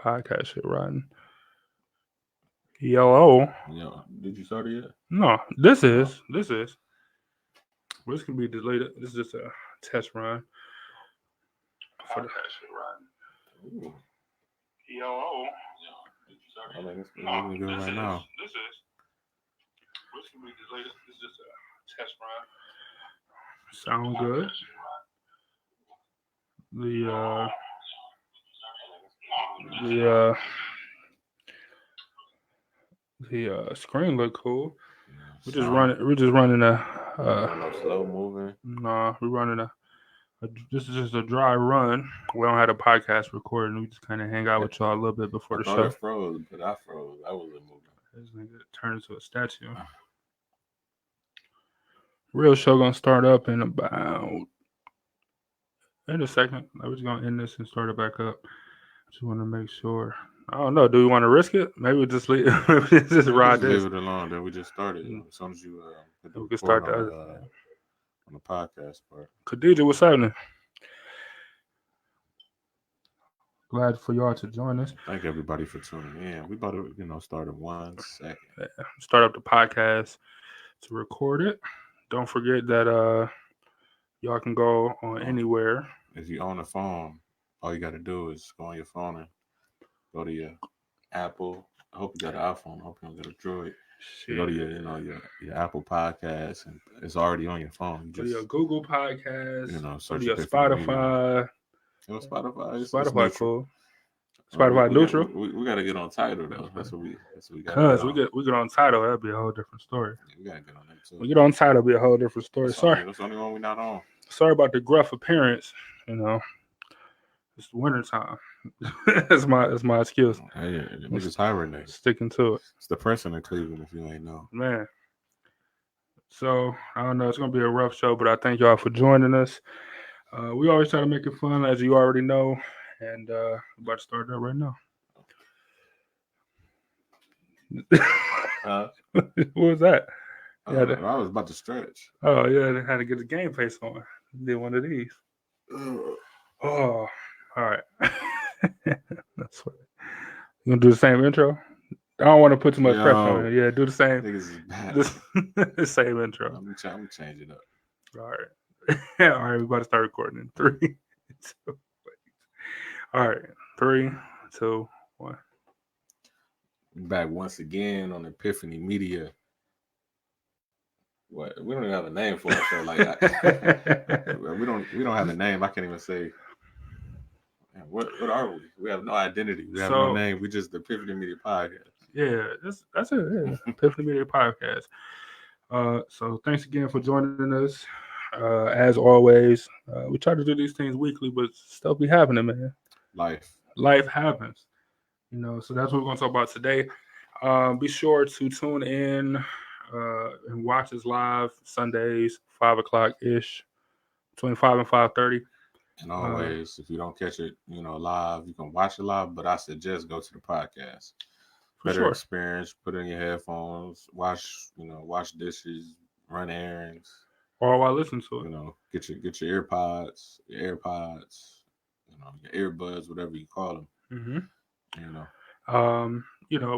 podcast shit riding. Yo. Yo, did you start it yet? No, this is. This can be deleted. This is just a test run. For the shit riding. Ooh. Yo. Did you start it? I mean, it's really good right now. This can be deleted. This is just a test run. Sound good. The screen look cool. We're just running a slow moving. Nah, we're running a this is just a dry run. We don't have a podcast recording. We just kind of hang out with y'all a little bit before the show. It froze, but I froze. I wasn't moving. This nigga turned into a statue. Real show gonna start up in a second. I was gonna end this and start it back up. Just want to make sure. I don't know. Do we want to risk it? Maybe we just leave. just ride this. Leave it alone. Then we just started. As soon as you we can start the on the podcast part. Khadija, what's happening? Glad for y'all to join us. Thank everybody for tuning in. We about to, start in 1 second. Yeah. Start up the podcast to record it. Don't forget that y'all can go on anywhere. If you own a phone, all you got to do is go on your phone and go to your Apple. I hope you got an iPhone. I hope you don't get a Droid. You go to your Apple Podcast, and it's already on your phone. Go to your Google Podcast. Search your Spotify. Spotify cool. Spotify neutral. We got to get on Tidal though. That's what we got. Cause we get on Tidal, that'd be a whole different story. We gotta get on that too. We get on Tidal, be a whole different story. Sorry, that's the only one we're not on. Sorry about the gruff appearance. It's winter time. that's my excuse. Hey, niggas hiring sticking to it. It's depressing in Cleveland if you ain't know. Man. So I don't know. It's gonna be a rough show, but I thank y'all for joining us. We always try to make it fun, as you already know, and we're about to start that right now. What was that? I was about to stretch. Oh yeah, they had to get the game face on. Did one of these. Oh, all right. That's funny. You gonna do the same intro? I don't want to put too much pressure on it. Yeah, do the same. The same intro. I'm gonna change it up. All right. All right, we're about to start recording in 3, 2, wait. All right, 3, 2, 1. Back once again on ePIFFany Media. What? We don't even have a name for it. So we don't have a name. I can't even say. Man, what are we? We have no identity. We have no name. We just the ePIFFany Media Podcast. Yeah, that's it. Yeah. ePIFFany Media Podcast. So thanks again for joining us. As always, we try to do these things weekly, but stuff be happening, man. Life happens. So that's what we're going to talk about today. Be sure to tune in and watch us live Sundays, 5 o'clock-ish, between 5 and 5:30. And always, if you don't catch it, live, you can watch it live, but I suggest go to the podcast. Better experience, put in your headphones, wash dishes, run errands. Or while listening to it. Get your AirPods, your earbuds, whatever you call them. Mm-hmm.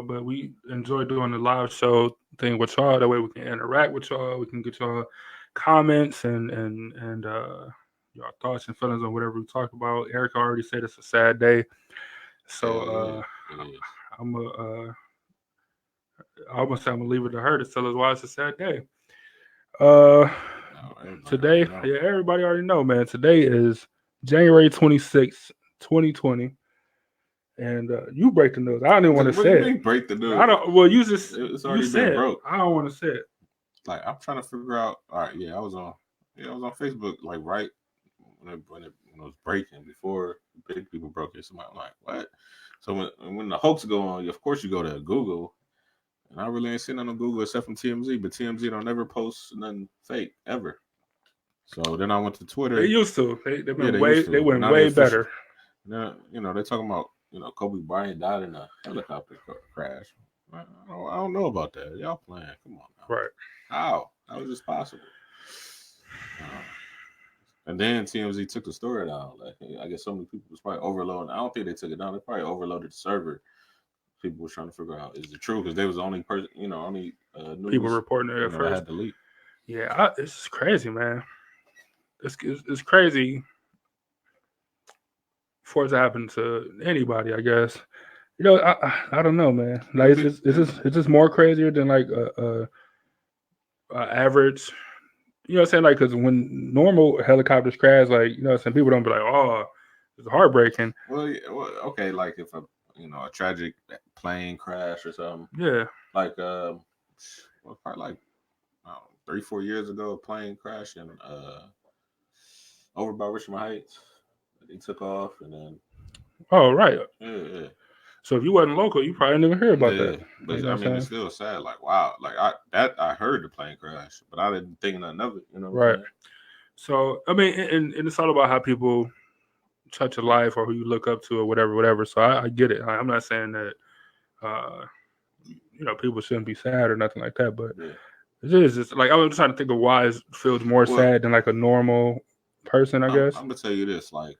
But we enjoy doing the live show thing with y'all. That way we can interact with y'all. We can get y'all comments and your thoughts and feelings on whatever we talk about. Erica already said it's a sad day, so I'm gonna leave it to her to tell us why it's a sad day. Today, everybody already know, man. Today is January 26th, 2020. And you break the news. I don't even want to say it. Break the news. I don't. Well, it's already been broke. I don't want to say it. Like I'm trying to figure out. All right, I was on Facebook like right when it was breaking before big people broke it. So I'm like, what? So when the hoax go on, of course you go to Google. And I really ain't seen nothing on Google except from TMZ, but TMZ don't ever post nothing fake ever. So then I went to Twitter. They used to. They went way better. Now, they're talking about, Kobe Bryant died in a helicopter crash. I don't know about that. Y'all playing. Come on now. Right. How? How is this possible? And then TMZ took the story down. Like, I guess so many people was probably overloading. I don't think they took it down. They probably overloaded the server. People were trying to figure out is it true because they was the only person, only People news, reporting it at that first. had the leak. Yeah, it's crazy, man. It's crazy for it to happen to anybody, I guess. I don't know, man. Like, it's just more crazier than like a average. You know what I'm saying? Like, because when normal helicopters crash, like, you know what I'm saying, people don't be like, oh, it's heartbreaking. Well, okay, like if a tragic plane crash or something. Yeah. Like probably like 3-4 years ago, a plane crashed in over by Richmond Heights. They took off and then. Oh, right. Yeah. So if you wasn't local, you probably didn't even hear about that. But you know I mean, it's still sad. Like, wow, like I heard the plane crash, but I didn't think nothing of it. You know what I'm saying? So I mean, and it's all about how people touch a life or who you look up to or whatever. So I get it. I'm not saying that people shouldn't be sad or nothing like that, but it is just like I was trying to think of why it feels more sad than like a normal person, I guess. I'm gonna tell you this, like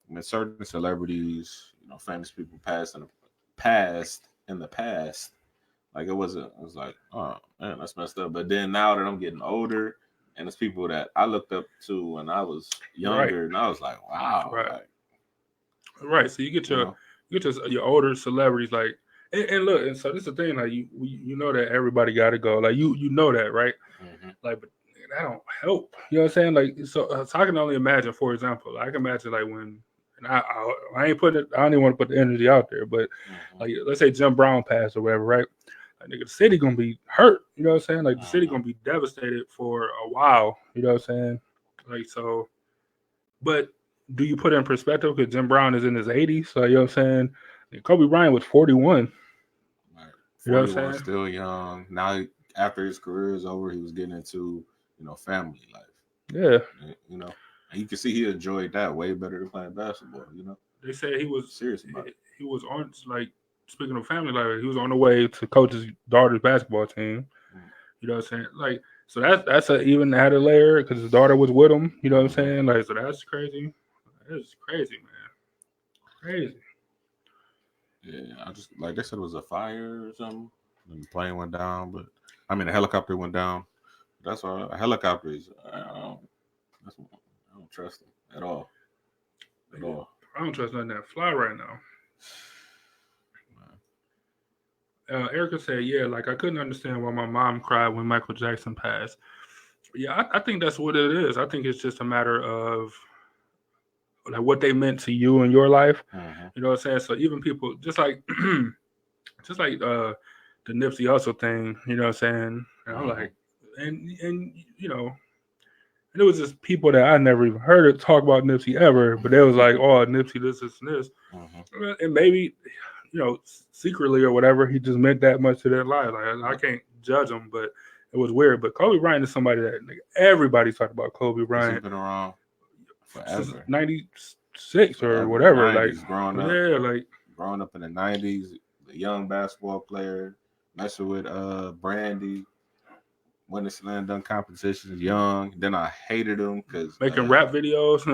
when certain celebrities, famous people passed in the past, like it was like, oh man, that's messed up. But then now that I'm getting older, and it's people that I looked up to when I was younger, and I was like, wow, right. So you get your older celebrities, like, and look, and so this is the thing, like you know that everybody got to go, like you know that, right? Mm-hmm. Like, but that don't help. You know what I'm saying? Like, so I can only imagine. For example, I can imagine like when. And I ain't putting it. I don't even want to put the energy out there, but like, let's say Jim Brown passed or whatever, right? Like, nigga, the city gonna be hurt. You know what I'm saying? Like, the city gonna be devastated for a while. You know what I'm saying? Like, so, but do you put it in perspective? Because Jim Brown is in his 80s, so you know what I'm saying? And Kobe Bryant was 41. Right. 41, you know what I'm saying? Still young. Now, after his career is over, he was getting into family life. Yeah. And you can see he enjoyed that way better than playing basketball. They said he was serious about it. He was on, like, speaking of family life, he was on the way to coach his daughter's basketball team. You know what I'm saying? Like, so that's a even added layer because his daughter was with him. You know what I'm saying? Like, so that's crazy. That's crazy, man. Crazy. Yeah, I just, like they said, it was a fire or something. And the plane went down, but I mean, the helicopter went down. That's why helicopters. I don't trust them at all. At all. I don't trust nothing that fly right now. Erica said, yeah, like I couldn't understand why my mom cried when Michael Jackson passed. Yeah, I think that's what it is. I think it's just a matter of like what they meant to you in your life. You know what I'm saying? So even people just like the Nipsey Hussle thing, you know what I'm saying? And I'm like, and and it was just people that I never even heard it talk about Nipsey ever, but they was like, oh, Nipsey, this, and this. And maybe, secretly or whatever, he just meant that much to their lives. Like, I can't judge him, but it was weird. But Kobe Bryant is somebody that everybody's talking about Kobe Bryant. He's been around forever. Since 96 or whatever. 90s, like, growing up in the 90s, a young basketball player, messing with Brandy. Winning slam dunk competitions, young. Then I hated him because making rap videos.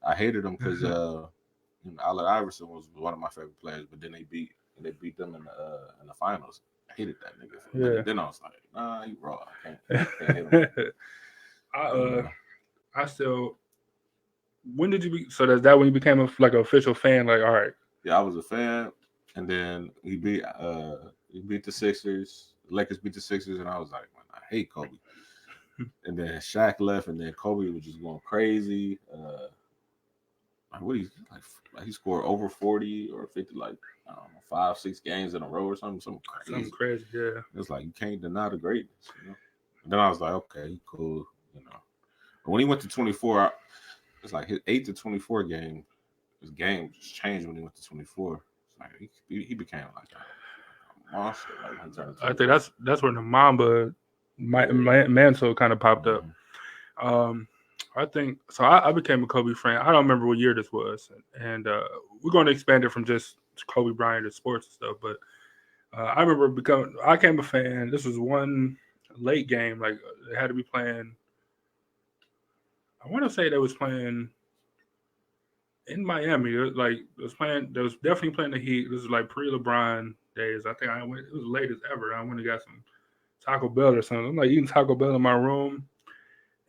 I hated him because Allen Iverson was one of my favorite players, but then they beat them in the finals. I hated that nigga. Yeah. Then I was like, nah, you raw. I can't hate him. I still. When did you be? So that when you became an official fan? Like, all right. Yeah, I was a fan, and then he beat the Sixers. The Lakers beat the Sixers, and I was like, I hate Kobe. And then Shaq left, and then Kobe was just going crazy. He scored over 40 or 50, like, I don't know, 5-6 games in a row or something. Something crazy, yeah. It's like you can't deny the greatness, And then I was like, okay, cool, But when he went to 24, it's like his 8 to 24 game. His game just changed when he went to 24. It's like he became like a monster. I think that's when the Mamba mantle kind of popped up. I think so. I became a Kobe fan. I don't remember what year this was, and we're going to expand it from just Kobe Bryant to sports and stuff. But I remember I became a fan. This was one late game, like they had to be playing. I want to say they was playing in Miami. It was playing. They was definitely playing the Heat. This is like pre-LeBron days. I think I went. It was late as ever. I went and got some Taco Bell or something. I'm like eating Taco Bell in my room,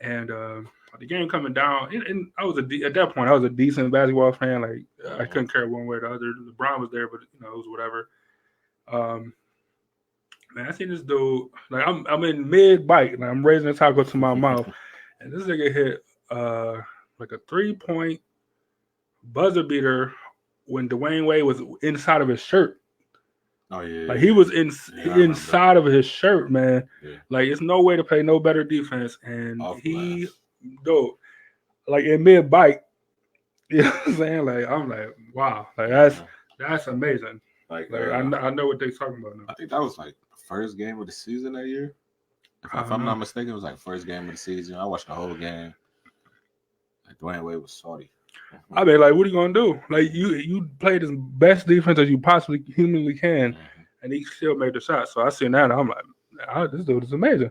and the game coming down. And I was at that point I was a decent basketball fan. Like I couldn't care one way or the other. LeBron was there, but it was whatever. Um, Man, I seen this dude. Like I'm in mid bite, and I'm raising a taco to my mouth, and this nigga hit like a 3-point buzzer beater when Dwayne Wade was inside of his shirt. Oh yeah. Like he was inside of his shirt, man. Yeah. Like it's no way to play no better defense, and Off he, glass. dude, like in mid bite, you know what I'm saying? Like I'm like, wow, like that's amazing. Like I know what they're talking about now. I think that was like the first game of the season that year. If I'm not mistaken, it was like first game of the season. I watched the whole game. Like Dwayne Wade was salty. I mean, like, what are you gonna do? Like, you played his best defense as you possibly humanly can, and he still made the shot. So I seen that, and I'm like, this dude is amazing.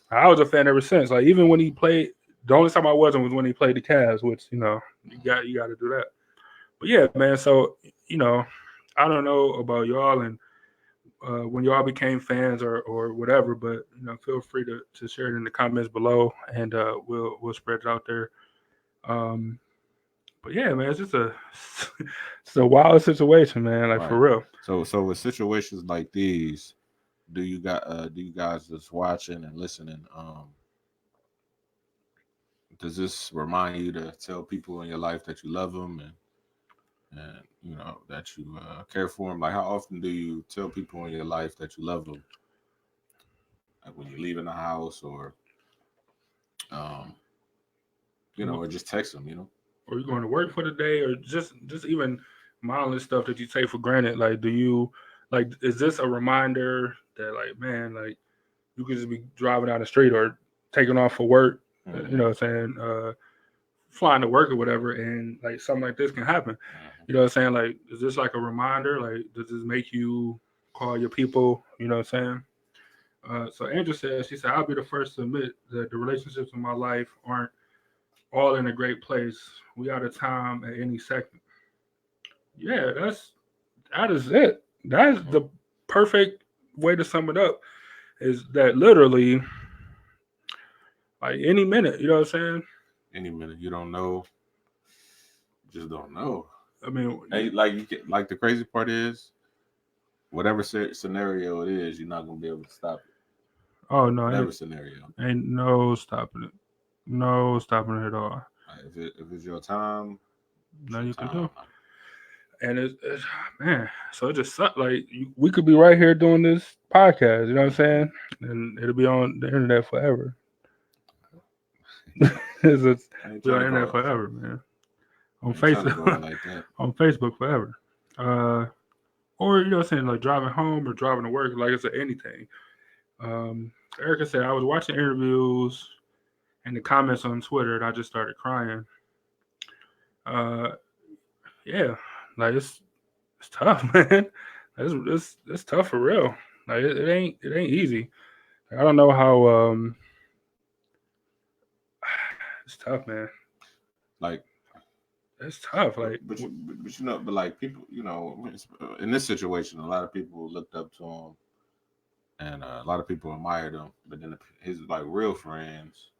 I was a fan ever since. Like, even when he played, the only time I wasn't was when he played the Cavs, which you got to do that. But yeah, man. So I don't know about y'all and when y'all became fans or whatever, but feel free to share it in the comments below, and we'll spread it out there. But yeah, man, it's just it's a wild situation, man. Like for real. So with situations like these, do you guys just watching and listening? Does this remind you to tell people in your life that you love them and that you care for them? Like, how often do you tell people in your life that you love them? Like when you're leaving the house, or or just text them, Or you going to work for the day, or just even mindless stuff that you take for granted. Like, is this a reminder that, like, man, like, you could just be driving down the street or taking off for work, you know what I'm saying, flying to work or whatever, and like something like this can happen. You know what I'm saying? Like, is this like a reminder? Like, does this make you call your people? You know what I'm saying? So Andrew she said, I'll be the first to admit that the relationships in my life aren't all in a great place. We out of time at any second. Yeah, that is it. That is the perfect way to sum it up. Is that literally like any minute, you know what I'm saying? Any minute. You don't know. Just don't know. I mean, like the crazy part is, whatever scenario it is, you're not gonna be able to stop it. Oh no, whatever scenario. Ain't no stopping it. No stopping it at all. If it's your time, nothing you can do. And it's man, so it just sucks. Like we could be right here doing this podcast, you know what I'm saying? And it'll be on the internet forever. It's on the internet forever, man. On Facebook, like that. On Facebook forever. Or you know what I'm saying, like driving home or driving to work, like I said, anything. Erica said I was watching interviews and the comments on Twitter, and I just started crying. Yeah, like it's tough, man. It's tough for real. Like it ain't easy. I don't know how. It's tough, man. Like it's tough. Like, but like people, in this situation, a lot of people looked up to him, and a lot of people admired him. But then his like real friends,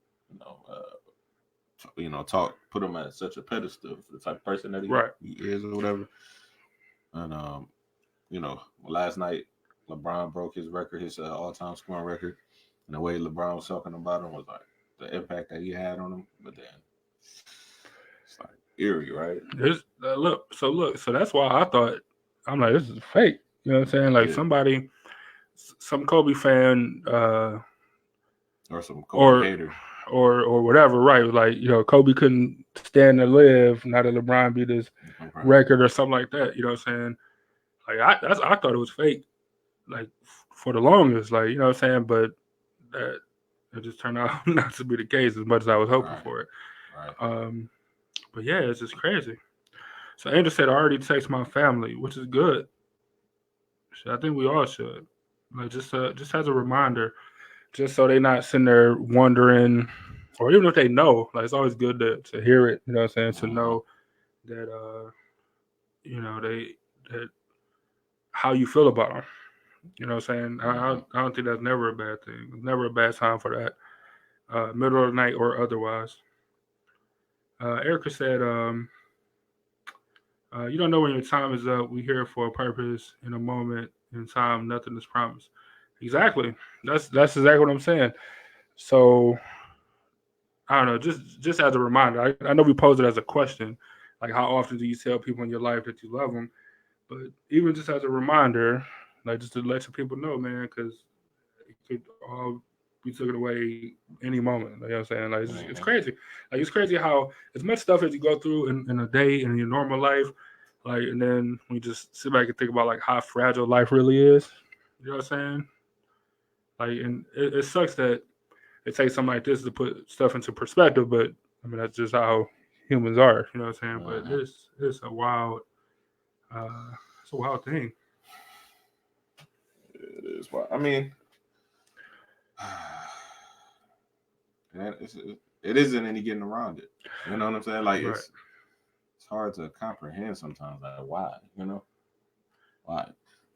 put him at such a pedestal for the type of person that he is or whatever. And last night LeBron broke his record, his all-time scoring record, and the way LeBron was talking about him was like the impact that he had on him. But then it's like eerie, right? So that's why I thought, I'm like, this is fake. You know what I'm saying? Like some Kobe fan, or some Kobe hater. Or whatever, right? Like, Kobe couldn't stand to live now that LeBron beat his record or something like that. You know what I'm saying? Like I thought it was fake, like for the longest, like, you know what I'm saying? But that it just turned out not to be the case as much as I was hoping for it. Right. But yeah, it's just crazy. So Andrew said I already text my family, which is good. I think we all should. Like just as a reminder. Just so they're not sitting there wondering, or even if they know, like it's always good to hear it. You know what I'm saying? To Mhm. know that that how you feel about them. You know what I'm saying? Mhm. I don't think that's never a bad thing. Never a bad time for that. Middle of the night or otherwise. Erica said, "You don't know when your time is up. We here for a purpose. In a moment in time, nothing is promised." Exactly. That's exactly what I'm saying. So I don't know. Just as a reminder, I know we posed it as a question, like how often do you tell people in your life that you love them? But even just as a reminder, like just to let some people know, man, because it could all be taken away any moment. You know what I'm saying? Like it's Mhm. crazy. Like it's crazy how as much stuff as you go through in a day in your normal life, like and then when you just sit back and think about like how fragile life really is. You know what I'm saying? Like and it sucks that it takes something like this to put stuff into perspective, but I mean that's just how humans are. You know what I'm saying? But Mhm. it's a wild it's a wild thing. It is. I mean, and it isn't any getting around it. You know what I'm saying? Like Right. it's hard to comprehend sometimes. Like why? You know why?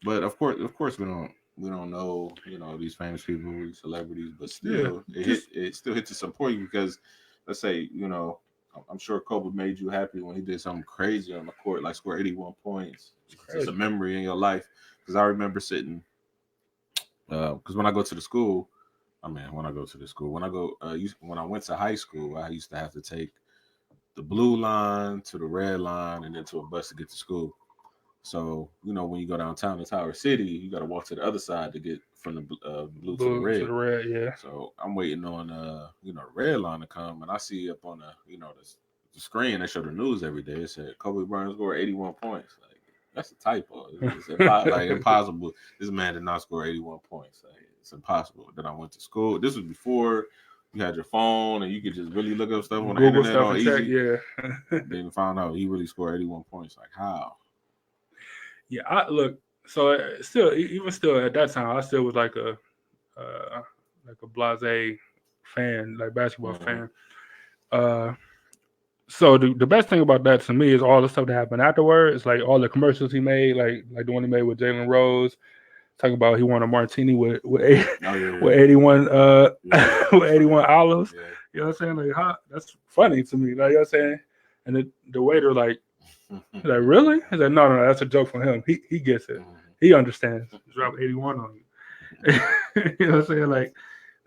But of course, we don't know. You know these famous people, these celebrities, but Yeah. still, Just it still hits a support you because let's say you know. I'm sure Kobe made you happy when he did something crazy on the court, like score 81 points. it's It's just a crazy. memory in your life. Because I remember sitting, because when I go to the school, I mean, when I go to the school, when I went to high school, I used to have to take the blue line to the red line and then to a bus to get to school. So you know, when you go downtown to Tower City, you got to walk to the other side to get from the blue to the Blue to red. the red, yeah. So I'm waiting on you know the red line to come, and I see up on the screen they show the news every day. It said Kobe Bryant scored 81 points. Like that's a typo. Like impossible. This man did not score 81 points. Like, it's impossible. Then I went to school. This was before you had your phone and you could just really look up stuff on the Google internet stuff all and check, easy. yeah. Then found out he really scored 81 points. Like how? Yeah, I look. So still, even still at that time, I still was like a blase fan, like basketball Mm-hmm. fan. Uh, so the best thing about that to me is all the stuff that happened afterwards, like all the commercials he made, like the one he made with Jalen Rose, talking about he won a martini Oh yeah, with yeah, 81 yeah. with That's funny. 81 olives. Yeah. You know what I'm saying? Like, huh? That's funny to me. Like, you know what I'm saying? And the waiter like, he's like, really? He's like, no, that's a joke from him. He gets it. He understands. Drop 81 on you. You know what I'm saying? Like,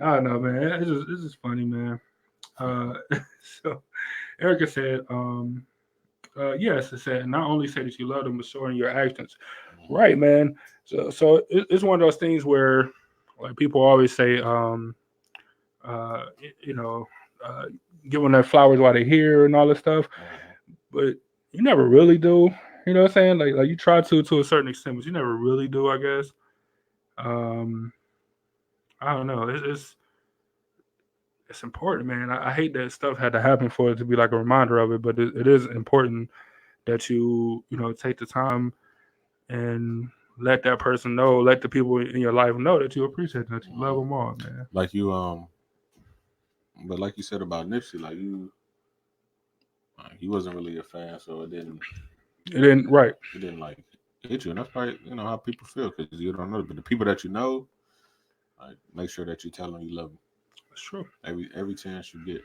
I don't know, man. It's just funny, man. Uh, so Erica said, yes, it said not only say that you love them, but show in your actions. Right, man. So it's one of those things where like people always say, you know, uh, giving their flowers while they're here and all this stuff, but you never really do. You know what I'm saying? Like you try to a certain extent, but you never really do. I guess. Um, I don't know. It's important, man. I hate that stuff had to happen for it to be like a reminder of it, but it is important that you know take the time and let that person know, let the people in your life know that you appreciate them, that you love them all, man. Like you but like you said about Nipsey, he wasn't really a fan, so It didn't right. it didn't like hit you, and that's probably how people feel because you don't know. But the people that you know, like make sure that you tell them you love them That's true. every chance you get.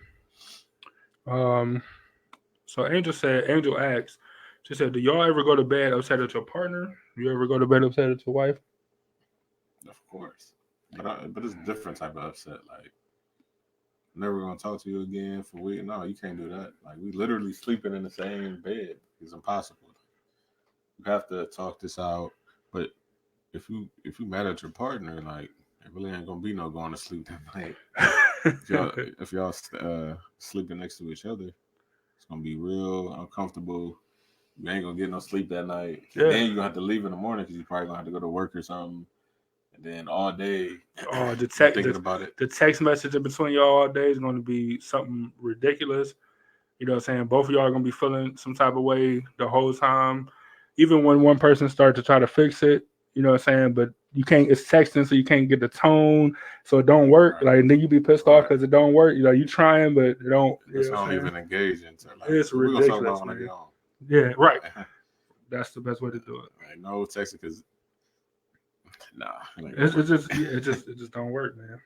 Um, so Angel asks, she said, "Do y'all ever go to bed upset at your partner? Do you ever go to bed upset at your wife?" Of course, but it's a different type of upset. Like never gonna talk to you again for week. No, you can't do that. Like we literally sleeping in the same bed. It's impossible. You have to talk this out. But if you mad at your partner, like it really ain't gonna be no going to sleep that night. If y'all sleeping next to each other, it's gonna be real uncomfortable. You ain't gonna get no sleep that night. Yeah. Then you're gonna have to leave in the morning because you probably gonna have to go to work or something. And then all day Oh, you thinking about it. the text message in between y'all all day is going to be something ridiculous. You know what I'm saying? Both of y'all are going to be feeling some type of way the whole time. Even when one person starts to try to fix it, you know what I'm saying? But you can't. It's texting, so you can't get the tone, so it don't work. Right. Like then you be pissed off because it don't work. You know, you trying, but it don't. That's You know how what I'm I'm saying? even engaged into. Like, It's we're gonna talk ridiculous, about when I man. get home. Yeah, right. That's the best way to do it. Like, no texting because nah, It just don't work, man.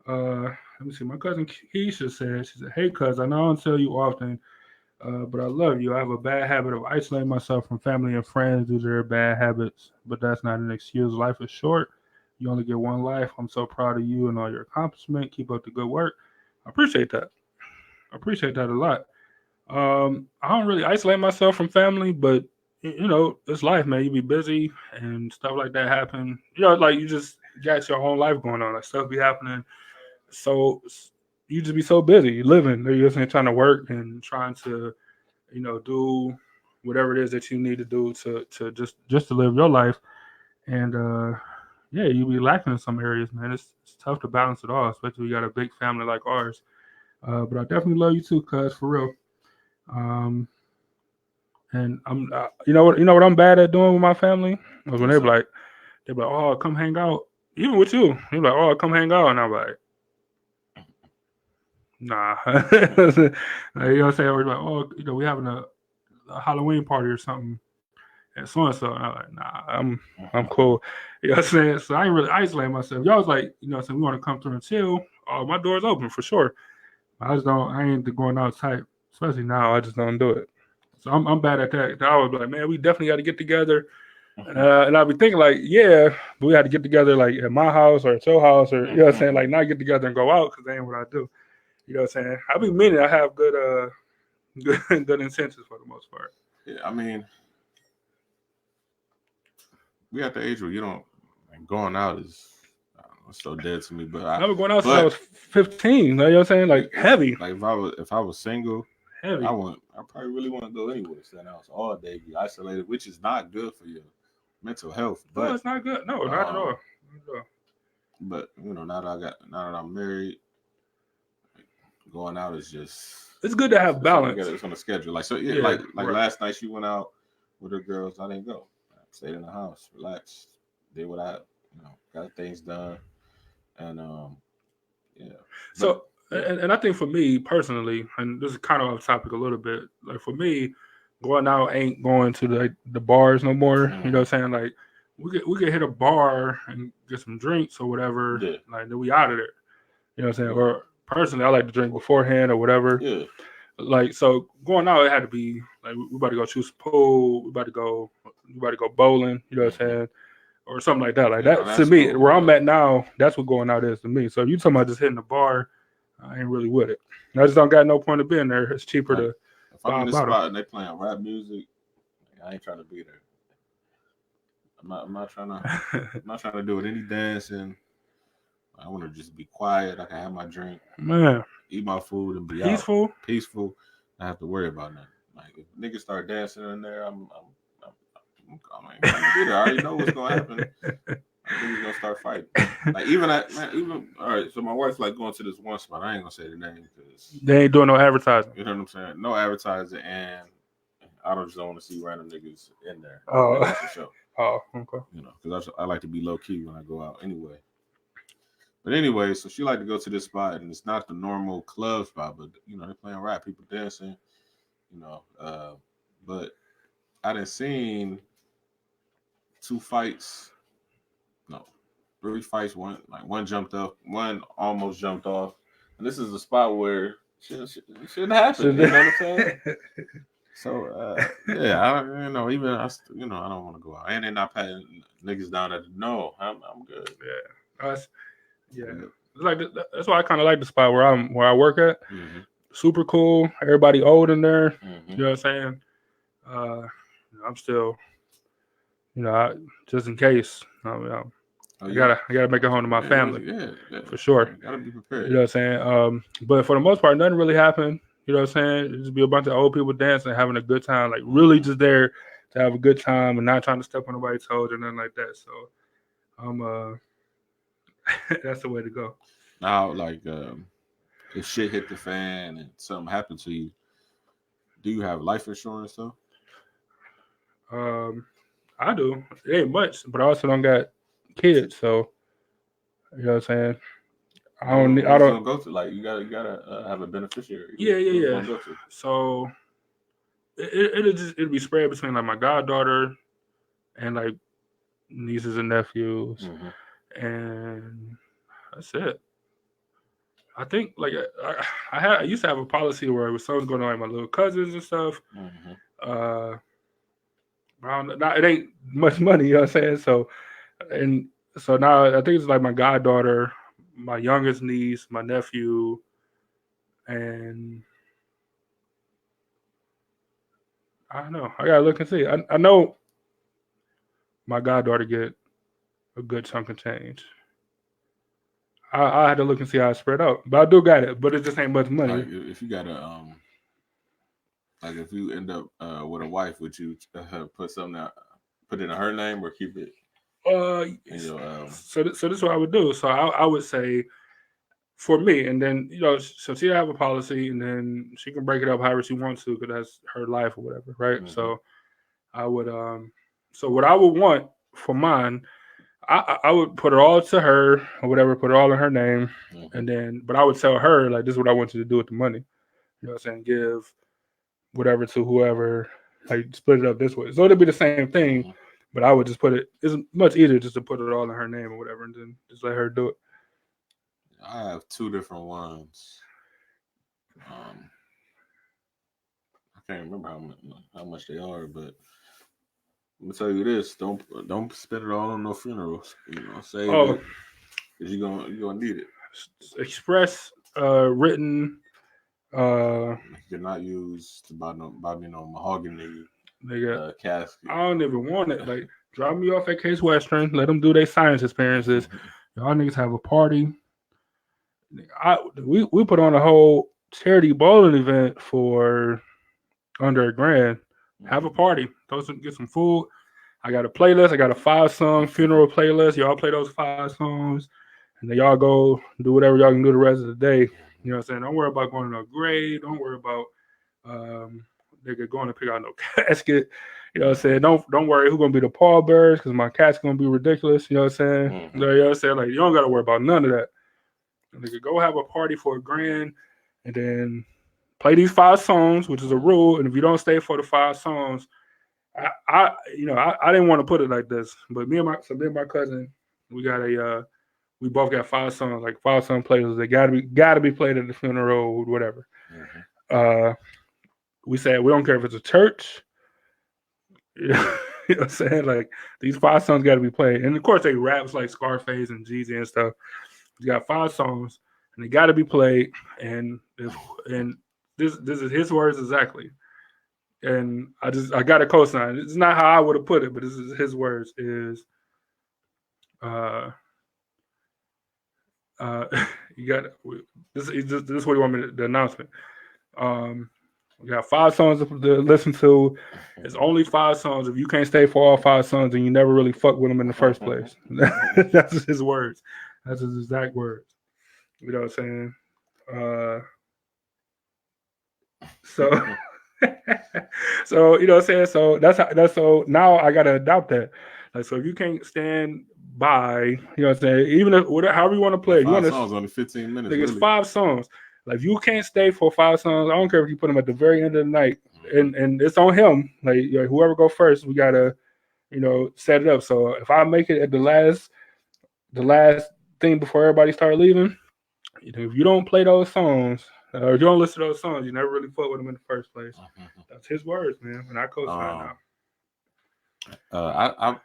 Let me see. My cousin Keisha said, she said, "Hey, cuz, I know I don't tell you often, but I love you. I have a bad habit of isolating myself from family and friends due to their bad habits, but that's not an excuse. Life is short. You only get one life. I'm so proud of you and all your accomplishment. Keep up the good work. I appreciate that. I appreciate that a lot. I don't really isolate myself from family, but you know, it's life, man. You be busy and stuff like that happen. You know, like you just got your own life going on. Like stuff be happening. So you just be so busy living. You're just trying to work and trying to, you know, do whatever it is that you need to do to just to live your life. And yeah, you be lacking in some areas, man. It's tough to balance it all, especially you got a big family like ours. But I definitely love you too, cuz for real. Um, and I'm, you know what I'm bad at doing with my family was when they be like, oh, come hang out, even with you. They be like, oh, come hang out, and I'm like, nah. You know what I'm saying? Or like, oh, you know, we having a Halloween party or something at so and so. And I'm like, nah, I'm cool. You know what I'm saying? So I ain't really isolate myself. Y'all was like, you know, so we want to come through and chill. Oh, my door's open for sure. I ain't going out type, especially now. I just don't do it. So I'm bad at that. I was like, man, we definitely got to get together. And I'll be thinking like, yeah, but we had to get together like at my house or at your house or you know what I'm saying, like not get together and go out because that ain't what I do. You know what I'm saying? I be meaning I have good intentions for the most part. Yeah, I mean, we at the age where you don't going out is so dead to me. But I've been going out since I was 15. You know what I'm saying? Like heavy. Like if I was single, heavy. I probably really want to go anywhere, stand out all day, be isolated, which is not good for your mental health. But no, it's not good. No, not at all. Not at all. But you know, now that I'm married, going out is just it's good to have balance. It's on the schedule. Like so, yeah. Like right. Last night she went out with her girls. I didn't go. I stayed in the house, relaxed, did what I got things done, and yeah. So and I think for me personally, and this is kind of off topic a little bit. Like for me, going out ain't going to the bars no more. Mm-hmm. You know what I'm saying? Like we could hit a bar and get some drinks or whatever. Yeah. Like then we out of there. You know what I'm saying? Yeah. Or personally, I like to drink beforehand or whatever. Yeah. Like so, going out it had to be like we about to go shoot some pool. We about to go bowling. You know what I'm saying? Or something like that. Like that to me, cool, where I'm at now, that's what going out is to me. So if you talking about just hitting the bar, I ain't really with it. I just don't got no point of being there. It's cheaper to. If I'm in this spot and they playing rap music, I ain't trying to be there. I'm not trying to do it any dancing. I want to just be quiet. I can have my drink, man, eat my food, and be peaceful. I have to worry about nothing. Like if niggas start dancing in there, I ain't gonna be there. I already know what's gonna happen. I think he's gonna start fighting. Like even all right. So my wife's like going to this one spot. I ain't gonna say the name because they ain't doing no advertising. You know what I'm saying? No advertising, and I don't want to see random niggas in there. Oh, that's the show. Oh, okay. You know, because I like to be low key when I go out anyway. But anyway, so she like to go to this spot, and it's not the normal club spot, but you know they're playing rap, people dancing. You know, but I done seen 2 fights. No, 3 fights. One jumped up, one almost jumped off, and this is a spot where shouldn't happen. You know what I'm saying? So yeah, I don't want to go out, and they're not patting niggas down at no. I'm good. Yeah, like that's why I kind of like the spot where I work at. Mm-hmm. Super cool. Everybody old in there. Mm-hmm. You know what I'm saying? I'm still, just in case. I gotta make it home to my family. Yeah, for sure. You gotta be prepared. You know what I'm saying? But for the most part, nothing really happened. You know what I'm saying? It just be a bunch of old people dancing, having a good time, like really just there to have a good time and not trying to step on nobody's toes or nothing like that. So, that's the way to go. Now, like, if shit hit the fan and something happened to you, do you have life insurance though? I do. It ain't much, but I also don't got kids. So you know what I'm saying. I don't. Who's gonna go to? Like you gotta have a beneficiary. Yeah. Who's gonna go to? So it'll be spread between like my goddaughter and like nieces and nephews, and that's it. I think like I used to have a policy where it was something going on like my little cousins and stuff. It ain't much money, you know what I'm saying? So now I think it's like my goddaughter, my youngest niece, my nephew, and I don't know. I gotta look and see. I know my goddaughter get a good chunk of change. I had to look and see how it's spread out, but I do got it. But it just ain't much money. Like if you got like if you end up with a wife, would you put something out, put it in her name or keep it? So this is what I would do. So I would say for me, and then so she have a policy, and then she can break it up however she wants to, because that's her life or whatever, right? So I would so what I would want for mine, I would put it all to her or whatever, put it all in her name, and then but I would tell her like this is what I want you to do with the money. You know what I'm saying? Give whatever to whoever, like split it up this way. So it'll be the same thing, but I would just put it. It's much easier just to put it all in her name or whatever, and then just let her do it. I have two different ones. I can't remember how much they are, but I'm gonna tell you this: don't spend it all on no funerals. Save it because you're gonna need it. Express written. You cannot use to buy no mahogany casket. I don't even want it. Like drop me off at Case Western. Let them do their science experiences. Y'all niggas have a party. We put on a whole charity bowling event for under $1,000. Have a party. Get some food. I got a playlist. I got a 5-song funeral playlist. Y'all play those 5 songs, and then y'all go do whatever y'all can do the rest of the day. You know what I'm saying? Don't worry about going to no grave. Don't worry about nigga going to pick out no casket. You know what I'm saying? Don't worry who's gonna be the pallbearers because my cat's gonna be ridiculous. You know what I'm saying? You know what I'm saying? Like you don't gotta worry about none of that. Nigga, go have a party for $1,000 and then play these 5 songs, which is a rule. And if you don't stay for the 5 songs, I didn't want to put it like this, but me and my cousin, we both got 5 songs, like 5-song playlists. They gotta be played at the funeral, whatever. We said we don't care if it's a church. You know what I'm saying? Like these 5 songs gotta be played. And of course they raps like Scarface and Jeezy and stuff. You got 5 songs and they gotta be played. And this is his words exactly. And I got a cosign. It's not how I would have put it, but this is his words is you got this is what you want me to the announcement. We got 5 songs to listen to. It's only 5 songs. If you can't stay for all 5 songs, then you never really fuck with them in the first place. That's his words. That's his exact words. You know what I'm saying? So you know what I'm saying. So that's so now I gotta adopt that. Like so, if you can't stand by, you know what I'm saying. Even if however you want to play, you want songs only 15 minutes. Like it's 5 songs. Like if you can't stay for 5 songs, I don't care if you put them at the very end of the night, and it's on him. Like whoever go first, we gotta, set it up. So if I make it at the last thing before everybody start leaving, if you don't play those songs or you don't listen to those songs, you never really fuck with them in the first place. That's his words, man. And I co-sign now.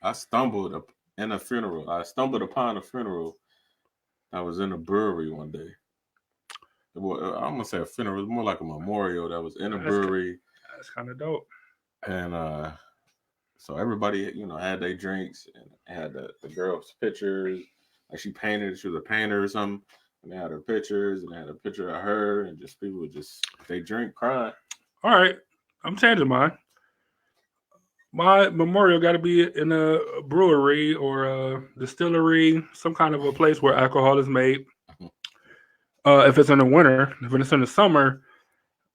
I stumbled upon a funeral. I was in a brewery one day. I'm gonna say a funeral. It was more like a memorial that was in a brewery. That's kind of dope. And so everybody, had their drinks and had the girl's pictures. Like she was a painter or something. And they had her pictures and they had a picture of her and just people would they drink crying. All right, I'm changing mine. My memorial got to be in a brewery or a distillery, some kind of a place where alcohol is made. If it's in the winter, if it's in the summer,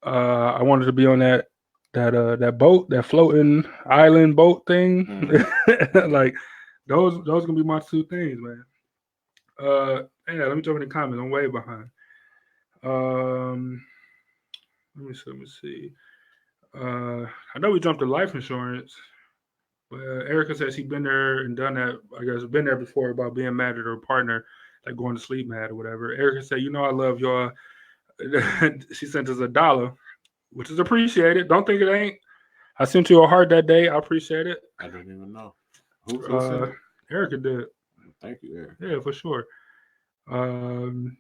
I wanted to be on that boat, that floating island boat thing. Like Those gonna be my two things, man. Yeah, let me jump in the comments. I'm way behind. Um, let me see. I know we jumped to life insurance, but Erica says she's been there and done that. I guess been there before about being mad at her partner, like going to sleep mad or whatever. Erica said, "You know, I love y'all." She sent us $1, which is appreciated. Don't think it ain't. I sent you a heart that day. I appreciate it. I don't even know. Who sent Uh, it? Erica did. Thank you, Eric. Yeah, for sure. Um,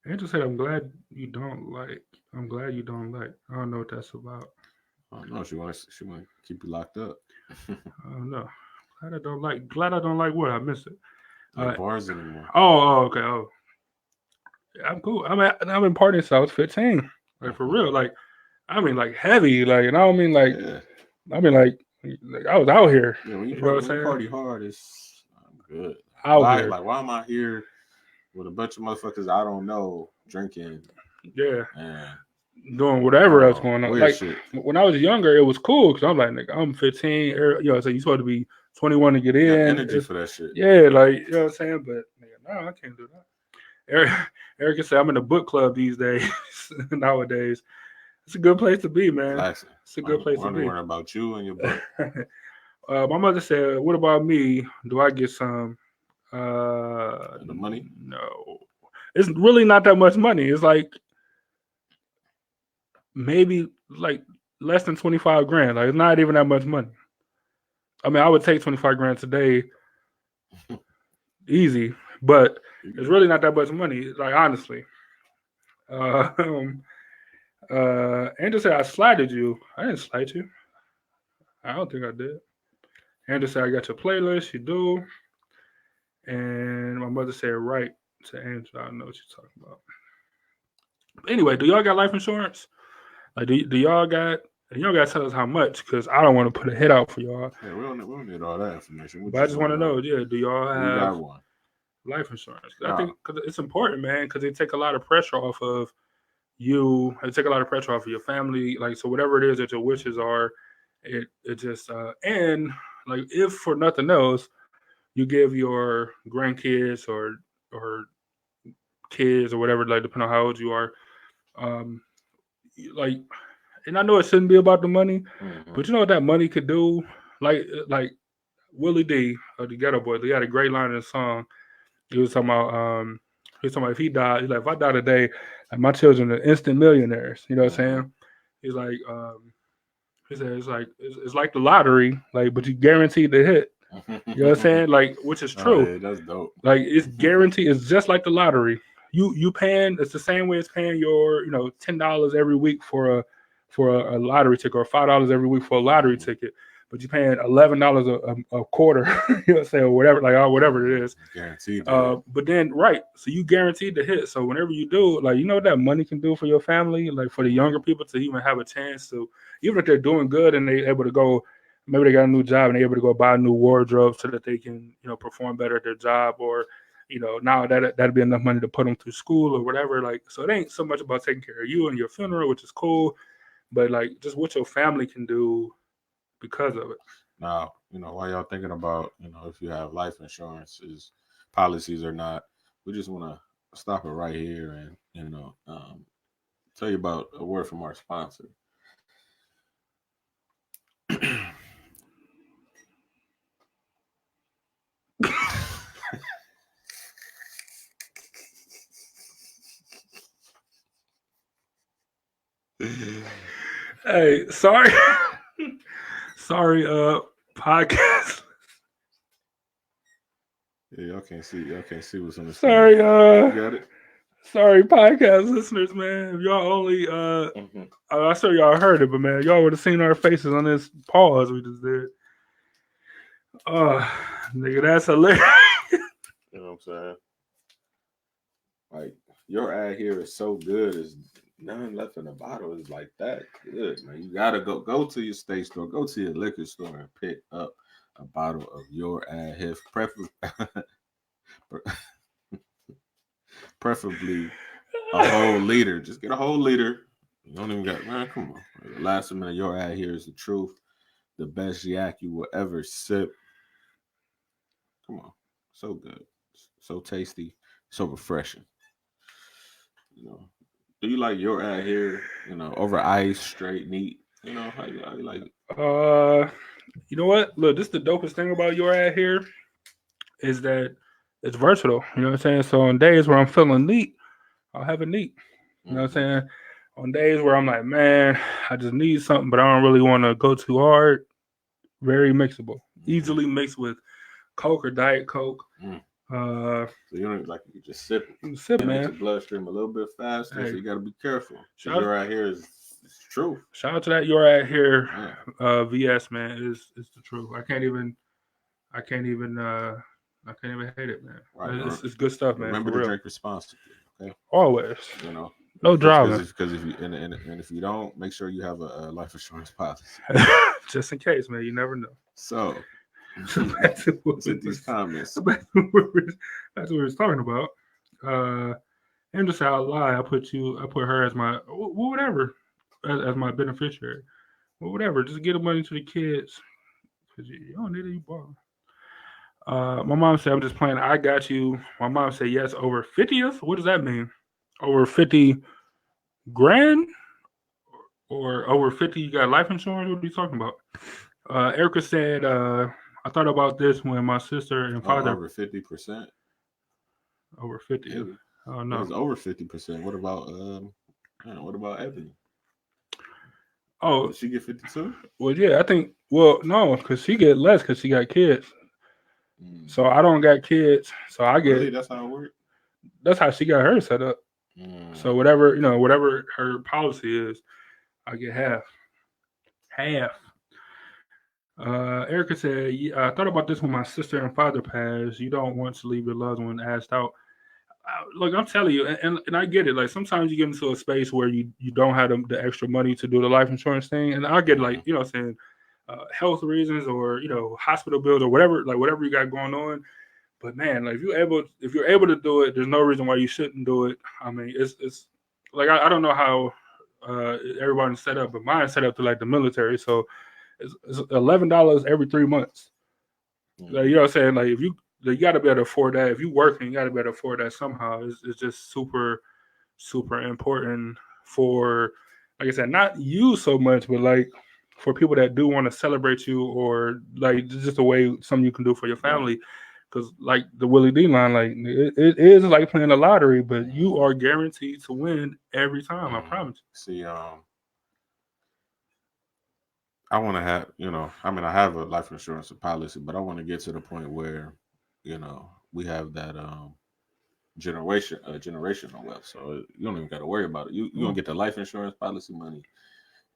Angel said, "I'm glad you don't like. I'm glad you don't like. I don't know what that's about. I don't know. She want to keep you locked up. I don't know. Glad I don't like. Glad I don't like what I missed it. Like bars anymore. Okay. Oh, yeah, I'm cool. I'm in party since I was 15. Like for real. Like I mean, like heavy. Like and I don't mean like. Yeah. I mean like I was out here. Yeah, when you, You know what I'm when you saying? party hard, I'm good. Out here. Why am I here with a bunch of motherfuckers I don't know drinking? Yeah. And Doing whatever else going on. weird Like shit. when I was younger, it was cool because I'm like, nigga, I'm 15. You know, so you supposed to be 21 to get You got in. energy for that shit. Yeah, like you know what I'm saying. But nigga, no, I can't do that. Erica said I'm in a book club these days. Nowadays, it's a good place to be, man. Relaxing. It's a good place to be. Worrying about you and your book. My mother said, "What about me? Do I get some?" The money? No, it's really not that much money. It's like maybe like less than 25 grand. Like it's not even that much money. I mean, I would take 25 grand today, easy, but it's really not that much money. Like honestly, uh, um, Andrew said I slighted you. I didn't slight you. I don't think I did. Andrew said I got your playlist. You do. And my mother said right to Andrew. I don't know what you're talking about. But anyway, do y'all got life insurance? Like, do y'all got? And y'all gotta tell us how much, because I don't want to put a hit out for y'all. Yeah, we don't need all that information. But I just want to know, yeah, do y'all we got have one. life insurance? I think cause it's important, man, because it take a lot of pressure off of you. It take a lot of pressure off of your family. Like, so whatever it is that your wishes are, it just and like if for nothing else, you give your grandkids or kids or whatever, like depending on how old you are, um, like, and I know it shouldn't be about the money, but you know what that money could do, like Willie D of the Ghetto Boys, he had a great line in the song. He was talking about if he died, he's like, if I die today, like my children are instant millionaires. You know what I'm saying? He's like, he said it's like the lottery, like, but you guaranteed to hit. You know what I'm saying? Like, which is true. Yeah, that's dope. Like it's guaranteed. It's just like the lottery. You paying. It's the same way as paying your $10 every week for a lottery ticket, or $5 every week for a lottery ticket. But you're paying $11 a quarter. You know what I'm saying, or whatever, like whatever it is. Guaranteed. But then right, so you guaranteed to hit. So whenever you do, like you know what that money can do for your family, like for the younger people to even have a chance to, even if they're doing good and they're able to go. Maybe they got a new job and they're able to go buy a new wardrobe so that they can, perform better at their job, or, now that'd be enough money to put them through school or whatever. Like, so it ain't so much about taking care of you and your funeral, which is cool, but like just what your family can do because of it. Now, while y'all thinking about, if you have life insurance policies or not, we just want to stop it right here and, tell you about a word from our sponsor. Hey, sorry. Sorry, podcast. Yeah, y'all can't see what's on the screen. Sorry, got it? Sorry, podcast listeners, man. If y'all only I'm sure y'all heard it, but man, y'all would have seen our faces on this pause we just did. Nigga, that's hilarious. You know what I'm saying? Like, your ad here is so good, it's none left in the bottle is like that good, man. You gotta go to your state store, go to your liquor store and pick up a bottle of your ad here, preferably a whole liter. Just get a whole liter. You don't even got, man, come on. The last minute, your ad here is the truth. the best yak you will ever sip. Come on, so good, so tasty, so refreshing. You know, do you like your ad here? You know, over ice, straight, neat. You know, how you like it? Uh, you know what? Look, this is the dopest thing about your ad here is that it's versatile. You know what I'm saying? So on days where I'm feeling neat, I'll have it neat. You know what I'm Mm-hmm. saying? On days where I'm like, man, I just need something, but I don't really want to go too hard. Very mixable, Mm-hmm. easily mixed with Coke or Diet Coke. Mm. Uh, So you don't like you just sip it. Sip, Get into man. bloodstream a little bit faster, so Hey, you got to be careful because shout your right here is it's true. shout out to that you're at here, Man, VS man is the truth. I can't even I can't even hate it, man. right. It's good stuff, man, for Remember to real. drink responsibly. Okay, Always, you know, no because driving, if you and if you don't, make sure you have a life insurance policy. just in case, man. You never know. So So back to what let's we hit these was, comments. back to what we was, that's what we was talking about. And just out lie, I put her as my whatever, as my beneficiary, whatever. Just get the money to the kids because you don't need it, you borrow. My mom said, I'm just playing. I got you. My mom said, yes, over 50th. What does that mean? Over 50 grand or over 50 you got life insurance? What are you talking about? Erica said, I thought about this when my sister and father Over 50%, over 50th. maybe. I don't It know. was over 50%. What about Ebony? Oh, Did she get 52? well, yeah, I think, well, no, because she get less because she got kids. Mm. So I don't got kids. So I Really? get, That's how it worked? that's how she got her set up. So Mm. whatever, whatever her policy is, I get half. Half. Erica said, I thought about this when my sister and father passed. You don't want to leave your loved one asked out. Look, I'm telling you, and I get it. Like sometimes you get into a space where you don't have the extra money to do the life insurance thing, and I get like Mm. what I'm saying, health reasons or hospital bills or whatever, like whatever you got going on. But man, like if you're able to do it, there's no reason why you shouldn't do it. I mean, it's like I don't know how everybody's set up, but mine's set up to like the military, so it's $11 every 3 months. Like, Mm. you know what I'm saying? Like if you got to be able to afford that. If you working, you got to be able to afford that somehow. It's just super super important for, like I said, not you so much, but like for people that do want to celebrate you or like just a way something you can do for your Right. family. Because like the Willie D line, like it is like playing the lottery, but you Mm. are guaranteed to win every time. I Mm. promise. See, I want to have, I mean, I have a life insurance policy, but I want to get to the point where, we have that generational wealth. So you don't even got to worry about it. You gonna Oh, get the life insurance policy money,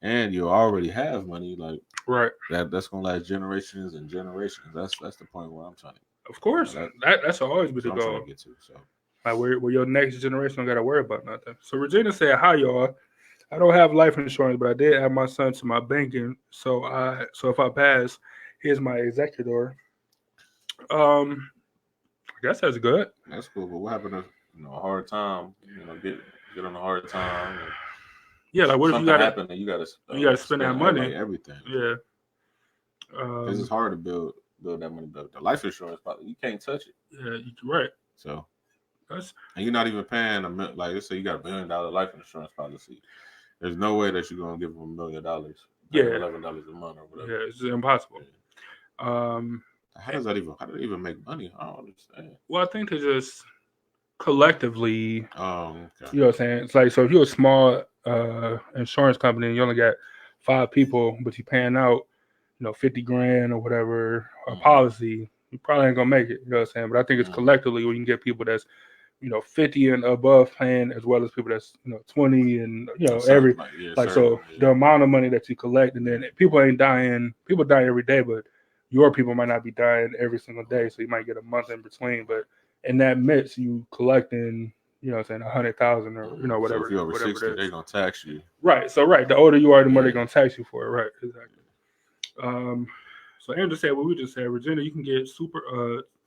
and you already have money like right. that. That's gonna last generations and generations. That's the point where I'm trying to, Of course. that That's always be that's the what I'm trying goal. to get to. So Like where your next generation don't gotta worry about nothing. So Regina said, "Hi y'all. I don't have life insurance, but I did add my son to my banking. So if I pass, here's my executor. I guess that's good. that's cool. But what happened if a hard time? Get on a hard time and Yeah, like what if something happened and you gotta spend spend that money? like everything. Yeah. Because it's Um. hard to build that money. But the life insurance, you can't touch it. Yeah. You're right. So, That's and you're not even paying like let's say you got $1 billion life insurance policy. There's no way that you're gonna give them $1 million paying yeah. $11 a month or whatever. Yeah. It's impossible. Yeah. Um. How do they even make money? I don't understand. Well, I think they just collectively, Okay. you know what I'm saying? It's like so if you're a small insurance company and you only got 5 people, but you're paying out, 50 grand or whatever a Mm-hmm. policy, you probably ain't gonna make it. You know what I'm saying? But I think it's Mm-hmm. collectively when you can get people that's 50 and above paying, as well as people that's 20 and every like Certain, so the amount of money that you collect, and then people ain't dying. People die every day, but your people might not be dying every single day, so you might get a month in between. But in that midst, you collecting, what I'm saying, 100,000 or Mm-hmm. So if whatever you're over whatever 60, it they're is. gonna tax you. Right. So right, the older you are, the more they're Yeah. gonna tax you for it. Right. Exactly. Um. So Andrew said what we just said. Virginia, you can get super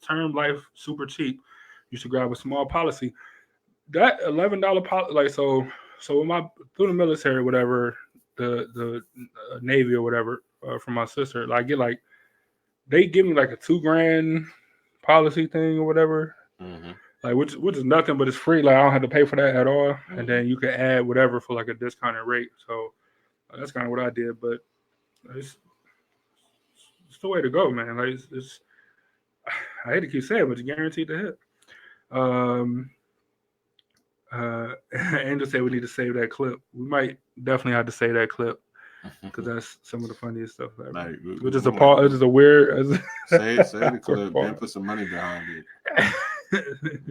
term life super cheap. You should grab a small policy. That $11 policy, like so when my through the military, whatever, the Navy or whatever. from my sister. Like, they give me like a $2,000 policy thing or whatever. Mm-hmm. Like, which is nothing, but it's free. Like, I don't have to pay for that at all. And then you can add whatever for like a discounted rate. So that's kind of what I did. But it's the way to go, man. Like, it's I hate to keep saying it, but it's guaranteed to hit. Um, Angel said we need to save that clip. We might definitely have to save that clip because that's some of the funniest stuff ever. Like, Which is a weird. Say the clip, then put some money behind it.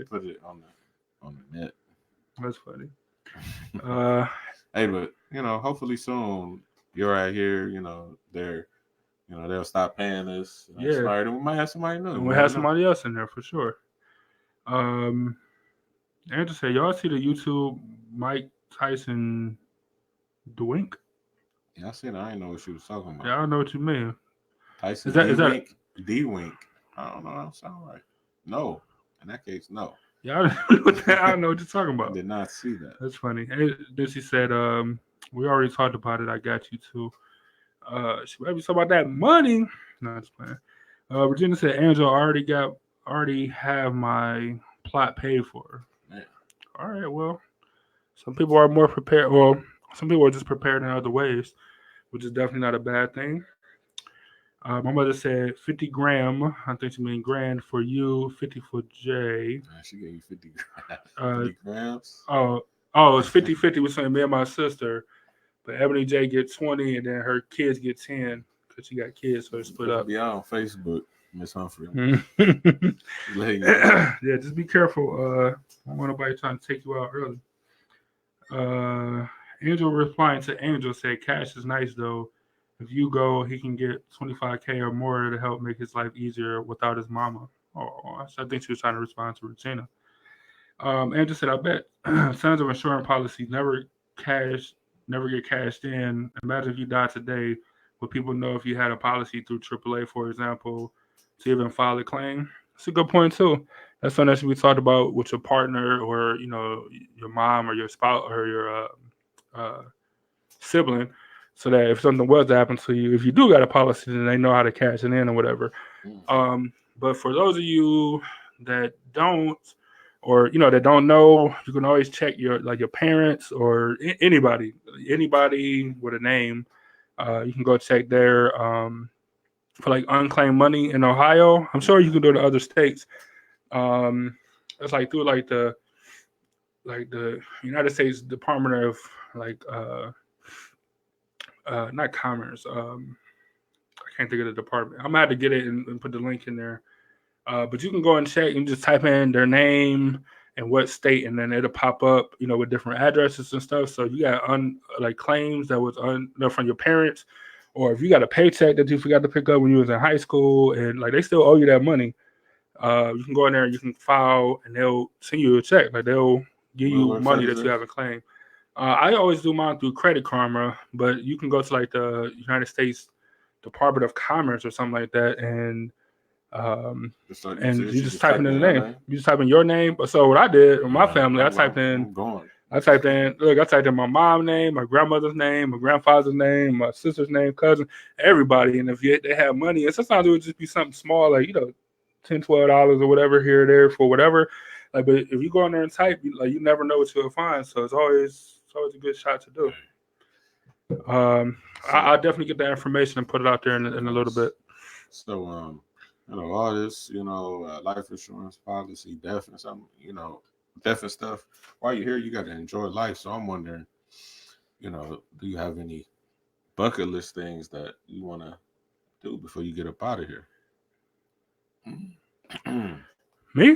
Put it on the net. That's funny. Hey, but hopefully soon you're right here. They'll stop paying us. Yeah. Sorry, then we might have somebody new. And we have somebody else in there for sure. Andrew said, y'all see the YouTube Mike Tyson Dwink? Yeah, I seen it. I didn't know what she was talking about. Yeah, I don't know what you mean. Tyson is that D-Wink. I don't know. That don't sound right. No. In that case, no. Yeah, I don't know what you're talking about. I did not see that. That's funny. And then she said, we already talked about it. I got you too. She might be talking about that money. No, it's playing. Virginia said, Angela already have my plot paid for. Man. All right, well, some people are more prepared, or some people are just prepared in other ways, which is definitely not a bad thing. My mother said 50 gram. I think she mean grand for you, 50 for Jay. She gave you 50 grams. 50 grams? Oh, it's 50-50 between me and my sister. But Ebony J get 20, and then her kids get 10 because she got kids, so it's split up. Be on Facebook, Miss Humphrey. Yeah, just be careful. I don't want nobody trying to take you out early. Angel replying to Angel said, cash is nice though. If you go, he can get $25K or more to help make his life easier without his mama. Oh, I think she was trying to respond to Regina. Angel said, I bet tons of insurance policies never get cashed in. Imagine if you died today, would people know if you had a policy through AAA, for example, to even file a claim? That's a good point too. That's something that should be talked about with your partner or your mom or your spouse or your sibling, so that if something was to happen to you, if you do got a policy, then they know how to cash it in or whatever. Mm-hmm. But for those of you that don't, or that don't know, you can always check your parents or anybody with a name. You can go check there for like unclaimed money in Ohio. I'm sure you can do it in other states. It's like through like the United States Department of not Commerce. I can't think of the department. I'm gonna have to get it and put the link in there. But you can go and check and just type in their name and what state, and then it'll pop up, with different addresses and stuff. So you got claims that was from your parents, or if you got a paycheck that you forgot to pick up when you was in high school, and like they still owe you that money. You can go in there and you can file, and they'll send you a check. Like they'll give you money that you haven't claimed. I always do mine through Credit Karma, but you can go to like the United States Department of Commerce or something like that, and you just type in the name. You just type in your name. So what I did with my family, I typed in my mom's name, my grandmother's name, my grandfather's name, my sister's name, cousin, everybody. And if they have money, and sometimes it would just be something small, like $10, $12 or whatever here or there for whatever. Like, but if you go in there and type, you never know what you'll find. So it's always a good shot to do. I'll definitely get that information and put it out there in a little bit. So all this, life insurance policy, death and some, death and stuff. While you're here, you got to enjoy life. So I'm wondering, do you have any bucket list things that you want to do before you get up out of here? Me?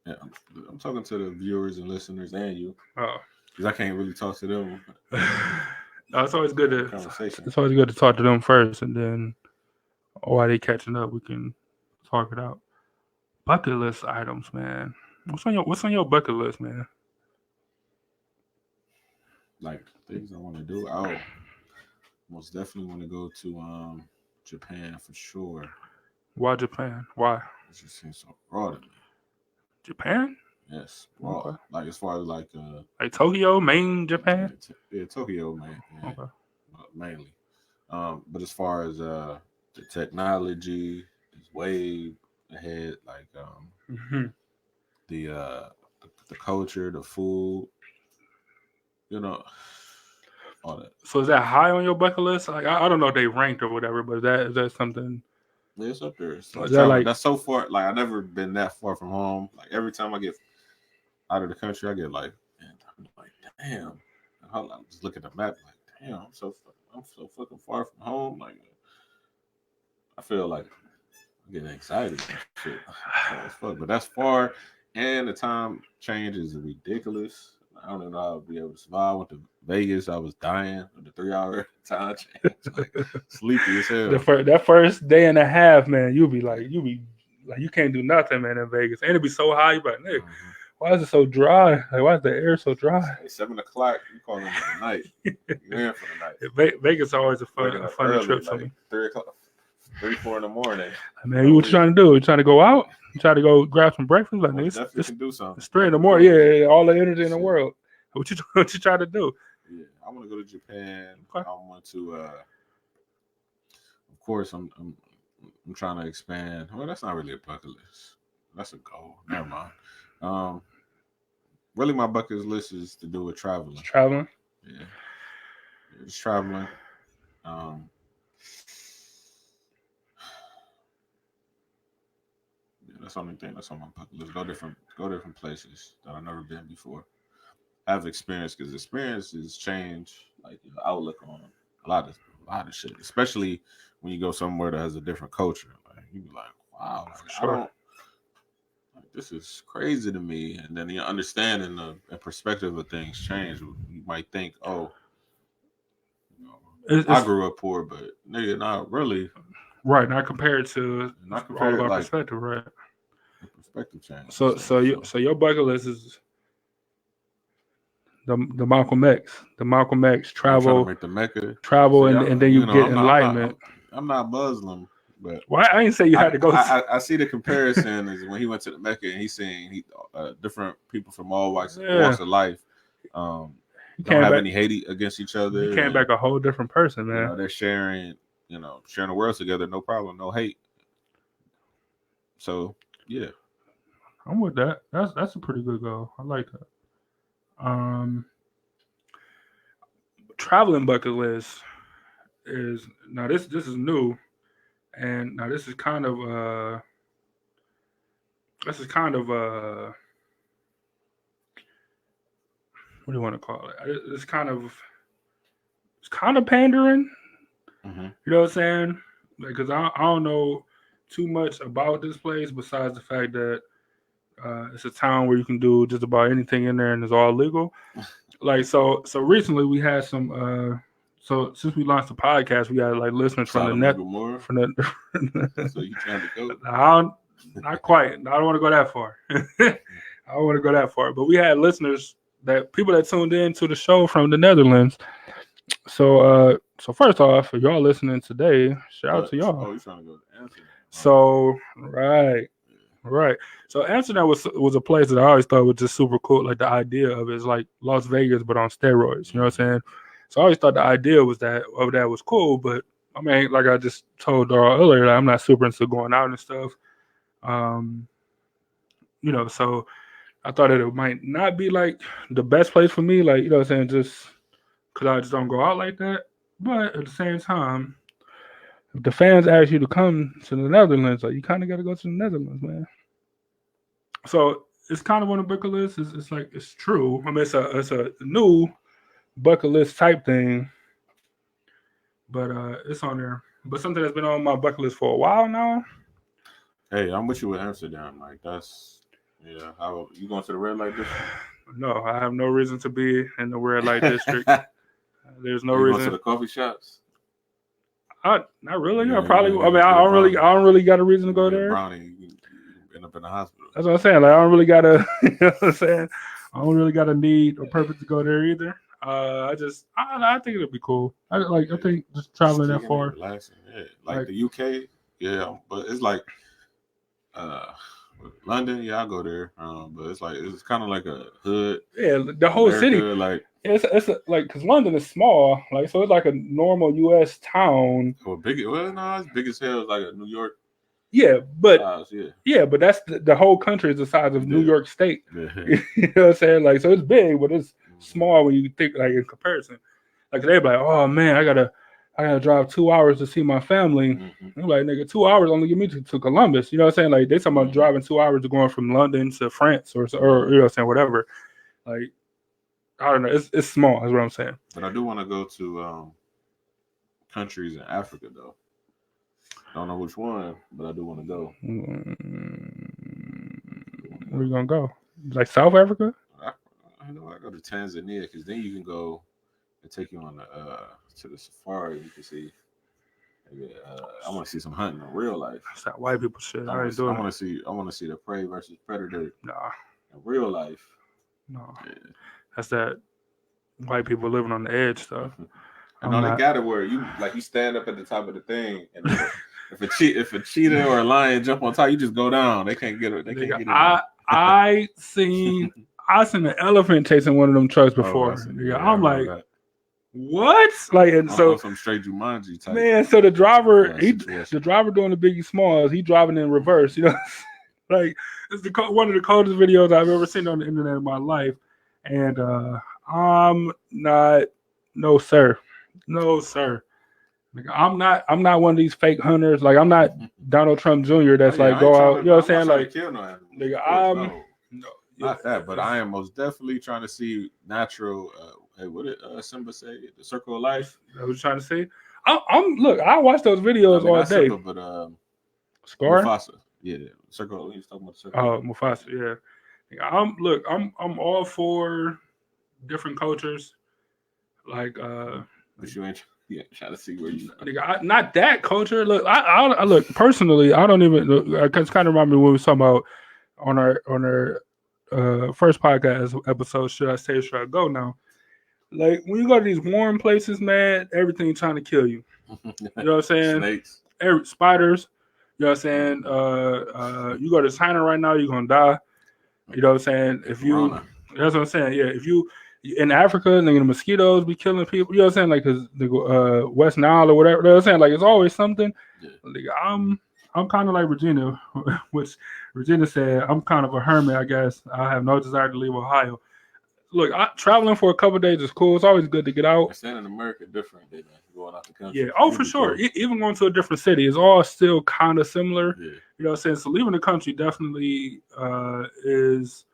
Yeah, I'm talking to the viewers and listeners and you. Oh, because I can't really talk to them. No, it's always good to talk to them first, and then while they catching up, we can talk it out. Bucket list items, man. What's on your bucket list, man? Like things I want to do. I most definitely want to go to Japan for sure. Why Japan? Why? It just seems so raw to me. Japan? Yes, raw. Okay. Like as far as like Tokyo, main Japan. Yeah, Tokyo, man. Yeah. Okay. Mainly. But as far as the technology is way ahead. Like the uh, the culture, the food, you know, all that. So is that high on your bucket list? Like I don't know if they ranked or whatever, but is that something? Yeah, it's up there. It's Is like that traveling. like That's so far. Like I've never been that far from home. Like every time I get out of the country, I get like, man, I'm like, damn. I just look at the map, like, damn, I'm so fucking far from home. Like, I feel like I'm getting anxiety and shit. As fuck. But that's far, and the time change is ridiculous. I don't even know how I'll be able to survive. I went to Vegas. I was dying with the 3 hour time change, like sleepy as hell. that first day and a half, man? You be like you can't do nothing, man, in Vegas, and it be so high. You be like, nigga, why is it so dry? Like why is the air so dry? It's 7 o'clock. You call them the night. You're in for the night. Vegas is always a fun early, trip for like me. 3 o'clock. 3-4 in the morning. Man, what you trying to do? You trying to go out? You trying to go grab some breakfast? Like, Definitely can do something. It's 3 in the morning. Yeah, all the energy in the world. What you trying to do? Yeah, I want to go to Japan. Okay. I want to. Of course, I'm trying to expand. Well, that's not really a bucket list. That's a goal. Never mind. Really, my bucket list is to do with traveling. Traveling. Yeah, just traveling. That's the only thing that's on my bucket list. Go different places that I've never been before. Have experience because experiences change like your outlook on a lot of shit. Especially when you go somewhere that has a different culture. Like you be like, wow, like, sure. This is crazy to me. And then your understanding and perspective of things change. You might think, oh, I grew up poor, but nigga, not really. Right, not compared to all of our like, perspective, right? Perspective change. So your bucket list is the Malcolm X. The Malcolm X travel, make the Mecca. Travel, and then you get enlightenment. I'm not Muslim, but I didn't say you had to go. I see the comparison is when he went to the Mecca and he's seeing different people from all walks of life. Don't have any hate against each other. He came back a whole different person, man. They're sharing the world together, no problem, no hate. So yeah, I'm with that. That's a pretty good goal. I like that. Traveling bucket list is now this is new, and now this is kind of what do you want to call it? It's kind of pandering. Mm-hmm. You know what I'm saying? Because I don't know too much about this place besides the fact that it's a town where you can do just about anything in there and it's all legal. Like so recently we had some so since we launched the podcast we got like listeners from the net from the so you trying to go? Not quite. I don't want to go that far. I don't want to go that far. But we had listeners people that tuned in to the show from the Netherlands. So first off, if y'all listening today, shout out to y'all. Oh, you trying to go to Amsterdam? So right. So Amsterdam was a place that I always thought was just super cool. Like the idea of it is like Las Vegas but on steroids. You know what I'm saying? So I always thought the idea was that was cool. But I mean, like I just told Darl earlier, like, I'm not super into going out and stuff. So I thought that it might not be like the best place for me. Like, you know what I'm saying? Just because I just don't go out like that. But at the same time, if the fans ask you to come to the Netherlands, like you kind of got to go to the Netherlands, man. So it's kind of on the bucket list. It's like it's true. I mean, it's a new bucket list type thing, but it's on there. But something that's been on my bucket list for a while now. Hey, I'm with you with Amsterdam. Like that's How you going to the red light district? No, I have no reason to be in the red light district. There's no reason. Going to the coffee shops? Not really. I don't really got a reason to go there. Brownie, you end up in the hospital. That's what I'm saying. Like I don't really got a. You know what I'm saying? I don't really got a need or purpose to go there either. I think it'll be cool. I think just traveling that far. Relaxing, yeah. Like the UK, yeah. But it's like, London, yeah, I go there. But it's kind of like a hood. Yeah, the whole America, city. like Like because London is small, like so it's like a normal U.S. town. it's big as hell. It's like a New York Yeah, but size. Yeah, but that's the whole country is the size of New yeah, York State. yeah. You know what I'm saying? Like so it's big, but it's small when you think like in comparison. Like they be like, oh man, I gotta drive 2 hours to see my family. Mm-hmm. I'm like, nigga, 2 hours only get me to Columbus. You know what I'm saying? Like they talking about Mm-hmm. driving 2 hours to going from London to France or you know what I'm saying, whatever. Like I don't know, it's small, is what I'm saying. But I do want to go to countries in Africa though. I don't know which one, but I do want to go. Where you gonna go? Like South Africa? I know I go to Tanzania because then you can go and take you on to the safari. You can see. I want to see some hunting in real life. It's that white people shit. I ain't I doing want to see the prey versus predator. Nah, In real life. no. Yeah. That's that white people living on the edge stuff. And they got it where you stand up at the top of the thing, and if a cheetah or a lion jump on top, you just go down. They can't get it. They can't get it. I seen an elephant chasing one of them trucks before. I'm like, that. What? Like, and so some straight Jumanji type. Man, so the driver doing the Biggie Smalls, he driving in reverse. You know, like it's one of the coldest videos I've ever seen on the internet in my life, and I'm not, no sir. Like, I'm not one of these fake hunters. Like I'm not Donald Trump Jr. That's go out. You know what I'm saying? Like, not that, but I am most definitely trying to see natural. What did Simba say? The circle of life. I was trying to say. Look. I watch those videos all day. Simba, but Scar. Mufasa. Yeah, circle. He's talking about the circle. Oh, Mufasa. Yeah. I'm all for different cultures. Like, but you ain't. Yeah, trying to see where you. Not that culture. Look, I look personally. I don't even. It's kind of remind me when we were talking about on our first podcast episode. Should I stay? Should I go now? Like when you go to these warm places, man, everything trying to kill you. You know what I'm saying? Snakes, spiders. You know what I'm saying? You go to China right now, you're gonna die. You know what I'm saying? That's what I'm saying. Yeah, if you in Africa, the mosquitoes be killing people. You know what I'm saying? Like, cause the West Nile or whatever. You know what I'm saying? Like, it's always something. Yeah. Like, I'm kind of like Regina, which Regina said, I'm kind of a hermit, I guess. I have no desire to leave Ohio. Look, traveling for a couple of days is cool. It's always good to get out. Staying in America different than going out the country. Yeah, for sure. Even going to a different city is all still kind of similar. Yeah. You know what I'm saying? So leaving the country definitely is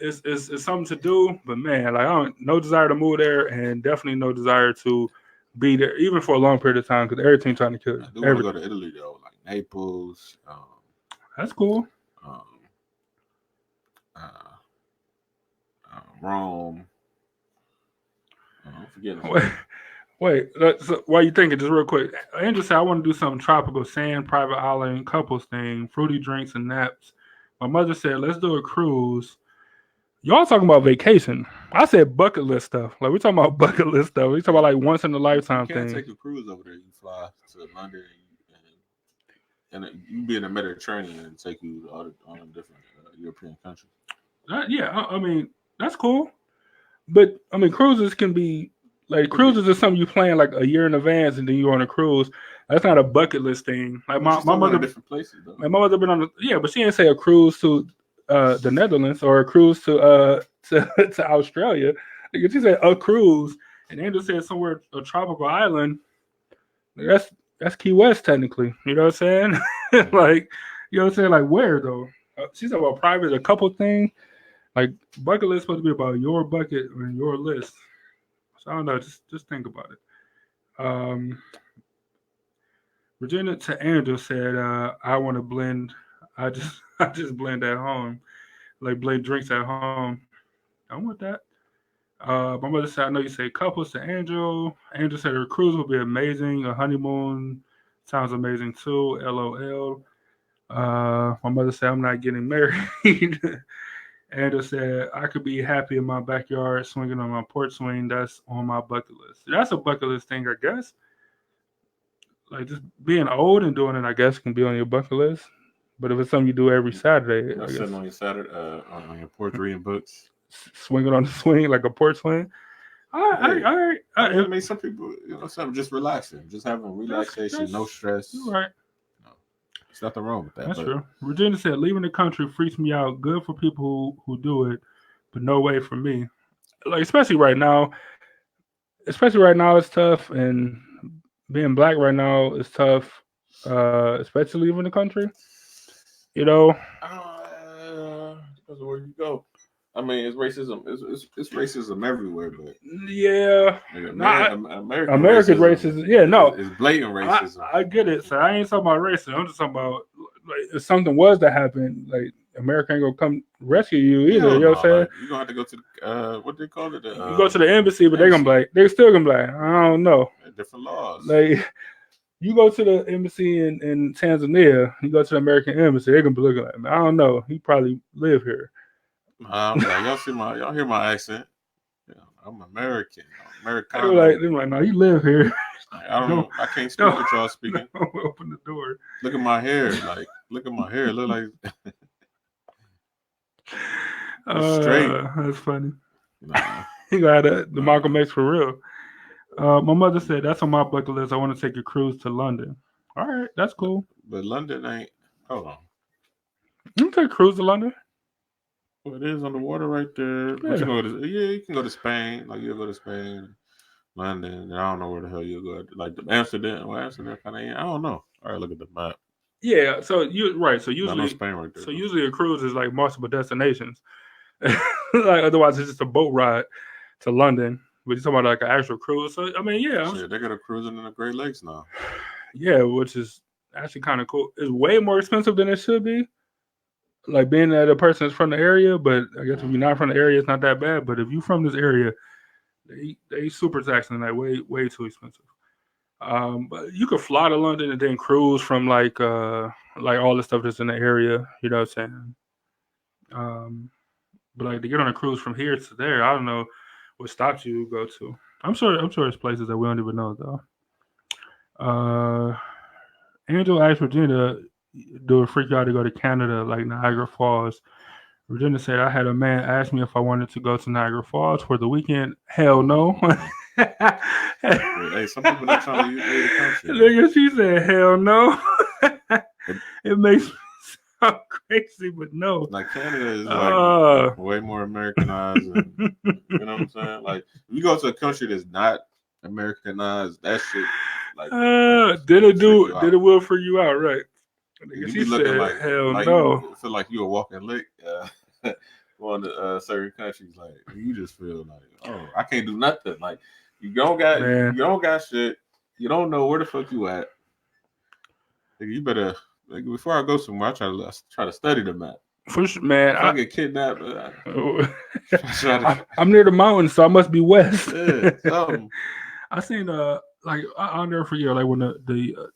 something to do. But man, like no desire to move there, and definitely no desire to be there even for a long period of time because everything's trying to kill you. I do want to go to Italy though, like Naples. That's cool. Rome. I'm forgetting. Wait. So while you thinking, just real quick, Angel said I want to do something tropical, sand, private island, couples thing, fruity drinks and naps. My mother said let's do a cruise. Y'all talking about vacation? I said bucket list stuff. Like we talking about bucket list stuff. We talking about like once in a lifetime thing. You can't take a cruise over there. You fly to London and you be in the Mediterranean and take you to all the different European countries. I mean. That's cool. But, I mean, cruises can be, like, cruises is something you plan, like, a year in advance, and then you're on a cruise. That's not a bucket list thing. Like, my mother... different places, though. My mother been on... but she didn't say a cruise to the Netherlands or a cruise to Australia. Like, she said a cruise, and Angel said somewhere, a tropical island. That's Key West, technically. You know what I'm saying? Like, you know what I'm saying? Like, where, though? She said about private, a couple things. Like bucket list supposed to be about your bucket and your list. So I don't know. Just think about it. Virginia to Andrew said, "I want to blend. I just blend at home, like blend drinks at home. I want that." My mother said, "I know you say couples to Angel. Angel said her cruise will be amazing. A honeymoon sounds amazing too. LOL." My mother said, "I'm not getting married." Andrew said, I could be happy in my backyard swinging on my porch swing. That's on my bucket list. That's a bucket list thing, I guess. Like just being old and doing it, I guess, can be on your bucket list. But if it's something you do every Saturday, You're I sitting guess on your Saturday, on your porch reading books. swinging on the swing like a porch swing. All Hey, right. I mean, some people, some just relaxing, just having relaxation, no stress. You're right. No, there's nothing wrong with that. That's true. Regina said, leaving the country freaks me out. Good for people who do it, but no way for me. Like, especially right now, it's tough. And being black right now is tough, especially leaving the country. You know? Depends on where you go. I mean, it's racism. It's racism everywhere, but yeah, America's racism. Yeah, no, it's blatant racism. I get it. So I ain't talking about racism. I'm just talking about like if something was to happen, like America ain't gonna come rescue you either. You know what I'm saying? Like, you're gonna have to go to what they call it. You go to the embassy, but they're gonna be like, they're still gonna be like, I don't know. Different laws. Like you go to the embassy in Tanzania, you go to the American embassy, they're gonna be looking like, I don't know. He probably live here. Like, y'all hear my accent? Yeah, I'm American. Americano. They're like, no, you live here. I don't know. I can't speak what y'all speaking. Open the door. Look at my hair. Like, look at my hair. Look like straight. That's funny. Nah. You got the Malcolm X for real. My mother said that's on my bucket list. I want to take a cruise to London. All right, that's cool. But London ain't. Hold on. You can take a cruise to London. Well, it is on the water right there. Yeah. You can go to Spain. Like you'll go to Spain, London, and I don't know where the hell you'll go. Like Amsterdam. Well, Amsterdam kind of ain't. I don't know. All right, look at the map. Yeah. So So usually, Spain right there. So usually a cruise is like multiple destinations. Like otherwise, it's just a boat ride to London. But you're talking about like an actual cruise. So I mean, yeah. Shit, they got a cruising in the Great Lakes now. Yeah, which is actually kind of cool. It's way more expensive than it should be. Like being that a person is from the area, but I guess if you're not from the area, it's not that bad. But if you're from this area, they super taxing, like way too expensive. But you could fly to London and then cruise from like all the stuff that's in the area. You know what I'm saying? But like to get on a cruise from here to there, I don't know what stops you go to. I'm sure there's places that we don't even know though. Angel asked Regina, do it freak you out to go to Canada, like Niagara Falls? Regina said, I had a man ask me if I wanted to go to Niagara Falls for the weekend. Hell no. Hey, some people not trying to leave the country. Nigga, she said, hell no. It makes me sound crazy, but no. Like Canada is like way more Americanized. And, you know what I'm saying? Like if you go to a country that's not Americanized, that shit like did it will freak you out, right? You be looking like hell like no. You feel like you a walking lick going to certain countries. Like you just feel like, oh, I can't do nothing. Like you don't got shit. You don't know where the fuck you at. Like, you better before I go somewhere. I try to study the map. For sure, man. If I get kidnapped. I'm near the mountains, so I must be west. Yeah, I seen like I'll never forget like when the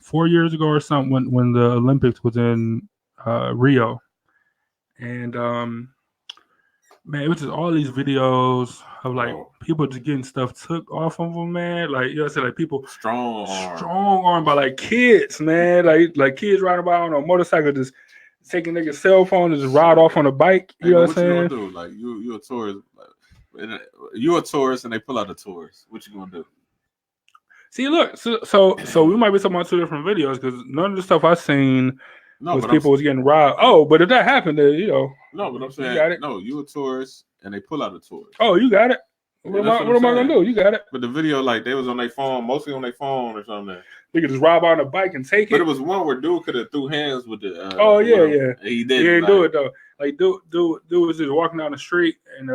4 years ago or something when the Olympics was in Rio, and man, it was just all these videos of like people just getting stuff took off of them, man. Like you know, what I'm saying, like people strong arm by like kids, man, like kids riding by on a motorcycle, just taking niggas' cell phone and just ride off on a bike. You know what I'm saying? You gonna do? Like you a tourist, you a tourist, and they pull out a tourist. What you gonna do? See, look, so we might be talking about two different videos because none of the stuff I seen was people was getting robbed. Oh, but if that happened, then No, but I'm saying, you a tourist and they pull out a tourist. Oh, you got it. What am I gonna do? You got it. But the video, like they was on their phone, mostly on their phone or something. They could just rob on a bike and take it. But it was one where dude could have threw hands with the. Yeah. He didn't. He didn't do it though. Like dude was just walking down the street and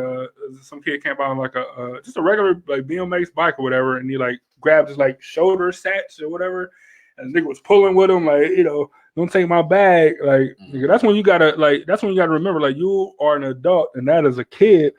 some kid came by on like a just a regular like BMX bike or whatever, and he like grabbed his like shoulder stats or whatever, and the nigga was pulling with him like don't take my bag like nigga, that's when you gotta remember like you are an adult and that is a kid,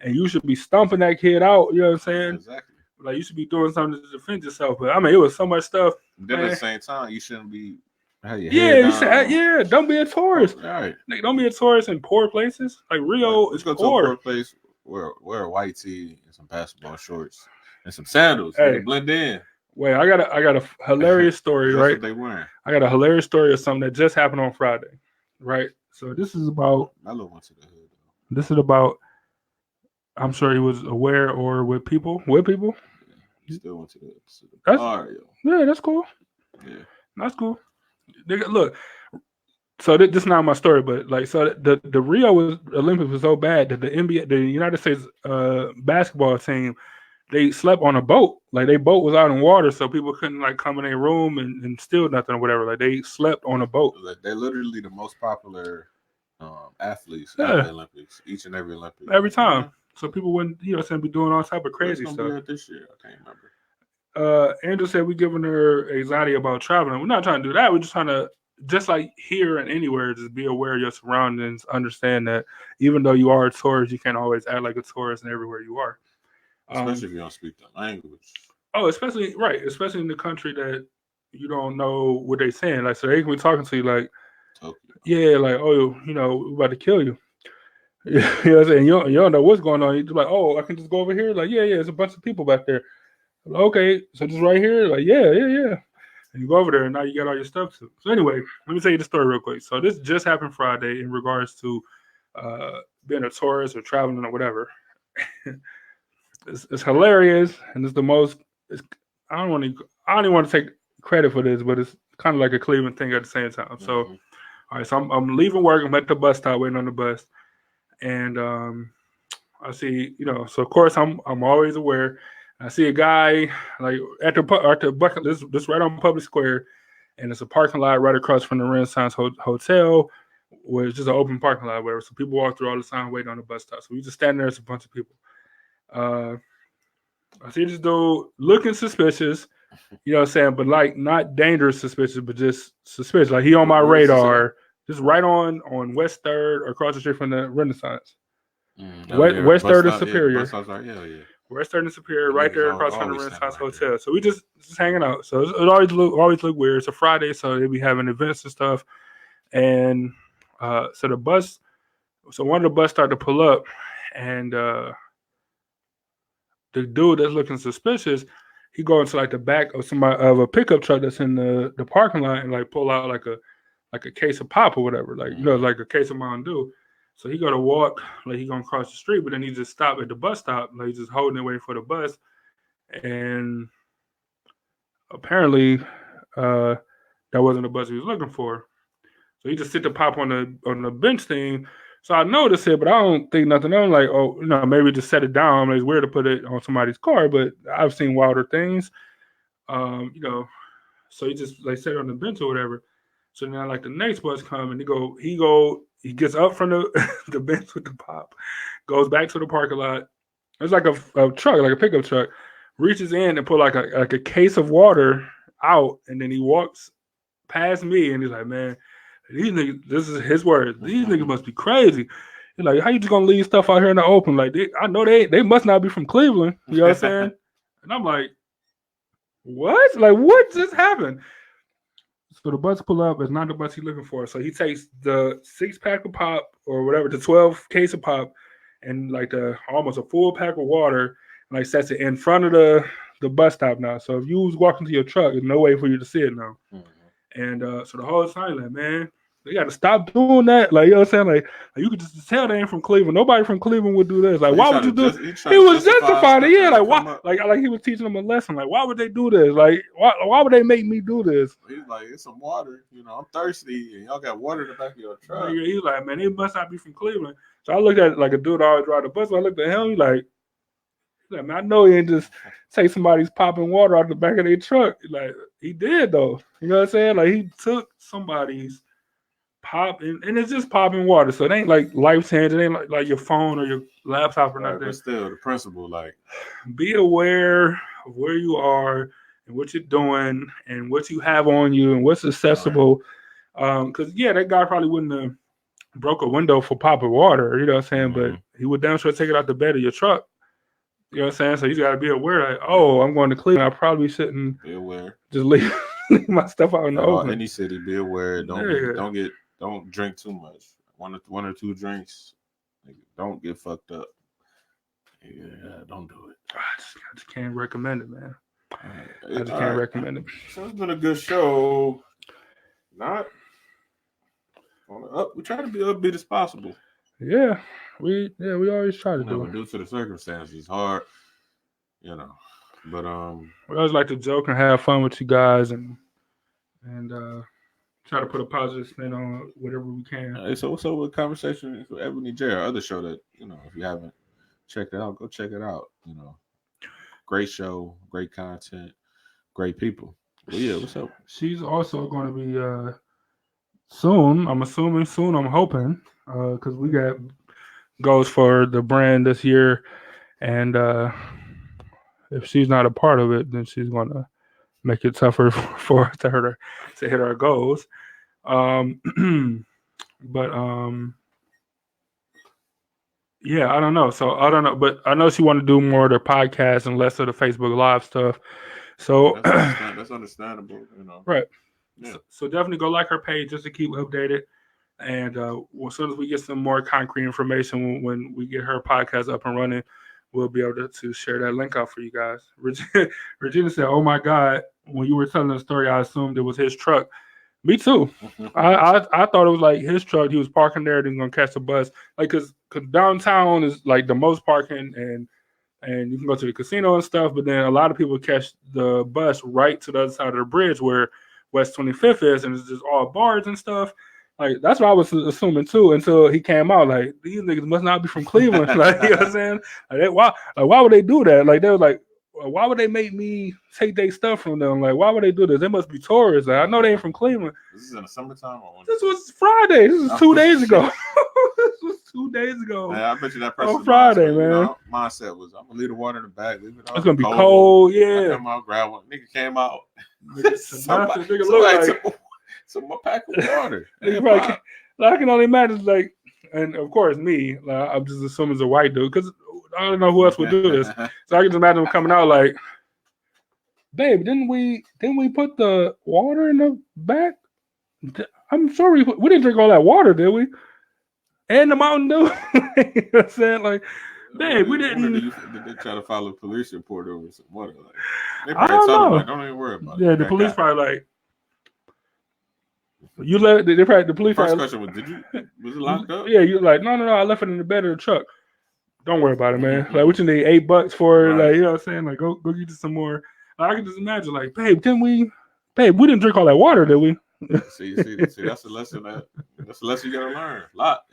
and you should be stomping that kid out. You know what I'm saying? Exactly. Like you should be doing something to defend yourself. But I mean, it was so much stuff. Then at the same time, you shouldn't be. Don't be a tourist. All right. Like, don't be a tourist in poor places. Like Rio is go poor. To a poor place, wear a white tee and some basketball shorts and some sandals. Hey, blend in. Wait, I got a hilarious story, That's right? what they wearing. I got a hilarious story of something that just happened on Friday, right? So Melo went to the hood though. this is about. I'm sure he was aware or with people. With people. Yeah, he still went to the That's bar, yo. yeah, that's cool. Yeah. That's cool. Look, so this is not my story, but like, so the Rio Olympics was so bad that the NBA, the United States basketball team, they slept on a boat. Like, their boat was out in water, so people couldn't like come in their room and steal nothing or whatever. Like, they slept on a boat. Like, they're literally the most popular athletes at Yeah, the Olympics, each and every Olympic. every time. Yeah. So people wouldn't, be doing all type of What's crazy gonna stuff. be there this year? I can't remember. Andrew said we're giving her anxiety about traveling. We're not trying to do that. We're just trying to, just like here and anywhere, just be aware of your surroundings. Understand that even though you are a tourist, you can't always act like a tourist and everywhere you are. Especially if you don't speak the language. Oh, especially in the country that you don't know what they're saying. Like, so they can be talking to you like, Tokyo. yeah, like, oh, we're about to kill you. You know what I'm saying? You don't know what's going on. You're just like, oh, I can just go over here. Like, yeah, there's a bunch of people back there. Like, okay, so just right here. Like, yeah. And you go over there, and now you got all your stuff too. So anyway, let me tell you the story real quick. So this just happened Friday in regards to being a tourist or traveling or whatever. It's hilarious, and it's the most. It's, I don't even want to take credit for this, but it's kind of like a Cleveland thing at the same time. So, all right, so I'm leaving work. I'm at the bus stop waiting on the bus, and I see, so of course I'm always aware. I see a guy like at the bucket. This right on Public Square, and it's a parking lot right across from the Renaissance Hotel, where it's just an open parking lot, whatever. So people walk through all the time waiting on the bus stop. So we just stand there. It's a bunch of people. I see this dude looking suspicious, you know what I'm saying, but like not dangerous suspicious, but just suspicious. Like, he on my radar, just right on West Third, across the street from the Renaissance. West Third and Superior. Yeah. West Third and Superior, right there across from the Renaissance Hotel. So we just hanging out. So it always look weird. It's a Friday, so they be having events and stuff. And so one of the bus started to pull up, and the dude that's looking suspicious, he go into like the back of a pickup truck that's in the parking lot and like pull out like a case of pop or whatever, like like a case of Mountain Dew. So he gonna walk like he gonna cross the street, but then he just stopped at the bus stop, like he's just holding it waiting for the bus. And apparently, that wasn't the bus he was looking for. So he just sit the pop on the bench thing. So I noticed it, but I don't think nothing. I'm like, oh, maybe just set it down. It's weird to put it on somebody's car, but I've seen wilder things. So he just like set it on the bench or whatever. So now like the next bus come and he gets up from the the bench with the pop, goes back to the parking lot. It's like a truck, like a pickup truck, reaches in and pull like a case of water out, and then he walks past me and he's like, man, these niggas, this is his words, these niggas must be crazy. He's like, how you just gonna leave stuff out here in the open? Like, I know they must not be from Cleveland. You know what I'm saying? And I'm like, what? Like, what just happened? So the bus pull up. It's not the bus he's looking for. So he takes the 6-pack of pop or whatever, the 12 case of pop, and like almost a full pack of water, and like sets it in front of the bus stop now. So if you was walking to your truck, there's no way for you to see it now. And so the whole time, like, man, they got to stop doing that. Like, you know what I'm saying? Like you could just tell they ain't from Cleveland. Nobody from Cleveland would do this. Like, why would you do this? He was justifying it. Yeah, like, why? Like he was teaching them a lesson. Like, why would they do this? Like, why would they make me do this? He's like, it's some water. I'm thirsty, and y'all got water in the back of your truck. He's like, man, they must not be from Cleveland. So I looked at it like a dude always drive the bus. So I looked at him. He's like, man, I know he ain't just take somebody's popping water out the back of their truck. Like, he did though. You know what I'm saying? Like, he took somebody's pop and it's just popping water. So it ain't like life changing. It ain't like your phone or your laptop or nothing. But still, the principle, like, be aware of where you are and what you're doing and what you have on you and what's accessible. Because that guy probably wouldn't have broke a window for popping water. You know what I'm saying? But he would damn sure take it out the bed of your truck. You know what I'm saying? So you got to be aware, like, oh, I'm going to Cleveland. I probably shouldn't be aware. Just leave my stuff out in the open. Any city, be aware. Don't drink too much. One or two drinks. Don't get fucked up. Yeah, don't do it. I just can't recommend it, man. I just can't recommend it. So it's been a good show. Not on the up. We try to be upbeat as possible. Yeah, we always try to do it. Due to the circumstances, it's hard, But we always like to joke and have fun with you guys and try to put a positive spin on whatever we can. So what's up with Conversation with ePIFFany J, our other show that if you haven't checked it out, go check it out. Great show, great content, great people. But yeah, what's up? She's also going to be soon. I'm assuming soon. I'm hoping because we got goals for the brand this year, and if she's not a part of it, then she's going to make it tougher for her to hit our goals. But yeah, I don't know. So I don't know, but I know she want to do more of the podcast and less of the Facebook Live stuff. So that's understandable, Right. Yeah. So definitely go like her page just to keep updated. And as soon as we get some more concrete information, when we get her podcast up and running, we'll be able to share that link out for you guys. Regina said, "Oh my God, when you were telling the story, I assumed it was his truck." Me too. I thought it was like his truck. He was parking there, then gonna catch the bus. Like, cause downtown is like the most parking, and you can go to the casino and stuff. But then a lot of people catch the bus right to the other side of the bridge where West 25th is, and it's just all bars and stuff. Like, that's what I was assuming too until he came out. Like, these niggas must not be from Cleveland. Like, you know what I'm saying? Why would they do that? Like, they were like, why would they make me take their stuff from them? Like, why would they do this? They must be tourists. Like, I know they ain't from Cleveland. This is in the summertime or when? This was Friday. This was 2 days ago. This was 2 days ago. Man, I bet you that person on Friday, man. Mindset was, I'm gonna leave the water in the bag. Leave it out. It's gonna be cold. Yeah. I come out, grab one. Nigga came out. Somebody look some more pack of water. I can only imagine, like, and of course me, like, I'm just assuming it's a white dude because I don't know who else would do this. So I can just imagine him coming out like, "Babe, didn't we put the water in the back? I'm sure we didn't drink all that water, did we? And the Mountain Dew." You know what I'm saying? Like, babe, we didn't. Did they try to file a police report over some water? Like, they I probably don't told know. them, like, don't even worry about it. Yeah, the police probably like. You let the police. First question was, was it locked up? Yeah, you're like, no, I left it in the bed of the truck. Don't worry about it, man. Like, what you need, $8 for? Right. Like, you know what I'm saying? Like, go get you some more. I can just imagine, like, babe, we didn't drink all that water, did we? see, that's a lesson you gotta learn.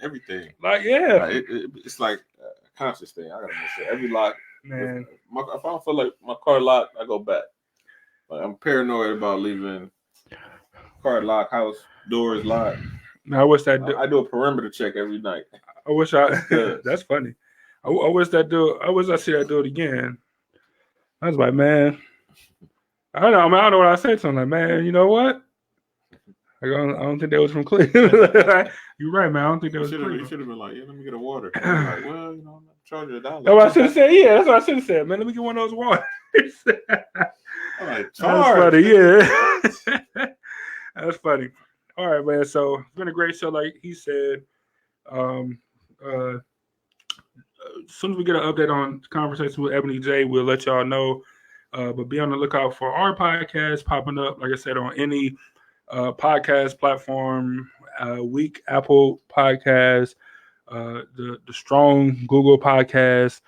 Everything. Like, yeah. Like, it's like a conscious thing. I gotta make sure every lock. Man, if I don't feel like my car locked, I go back. Like, I'm paranoid about leaving car locked, house doors locked. I wish I do a perimeter check every night. I wish that's funny. I wish I see that dude again. I was like, man, I don't know. I don't know what I said to him. Like, man, you know what? I don't think that was from Cleveland. You're right, man. I don't think that was from Cleveland. You should have been like, yeah, let me get a water. I'm like, well, I'm not charging $1. That's what I should have said. Yeah, that's what I should have said, man. Let me get one of those waters. I'm like, that's funny, yeah. That's funny. All right, man. So it's been a great show, like he said. As soon as we get an update on Conversation with ePIFFany J, we'll let y'all know. But be on the lookout for our podcast popping up, like I said, on any podcast platform, Weak Apple Podcast, the Strong Google Podcast,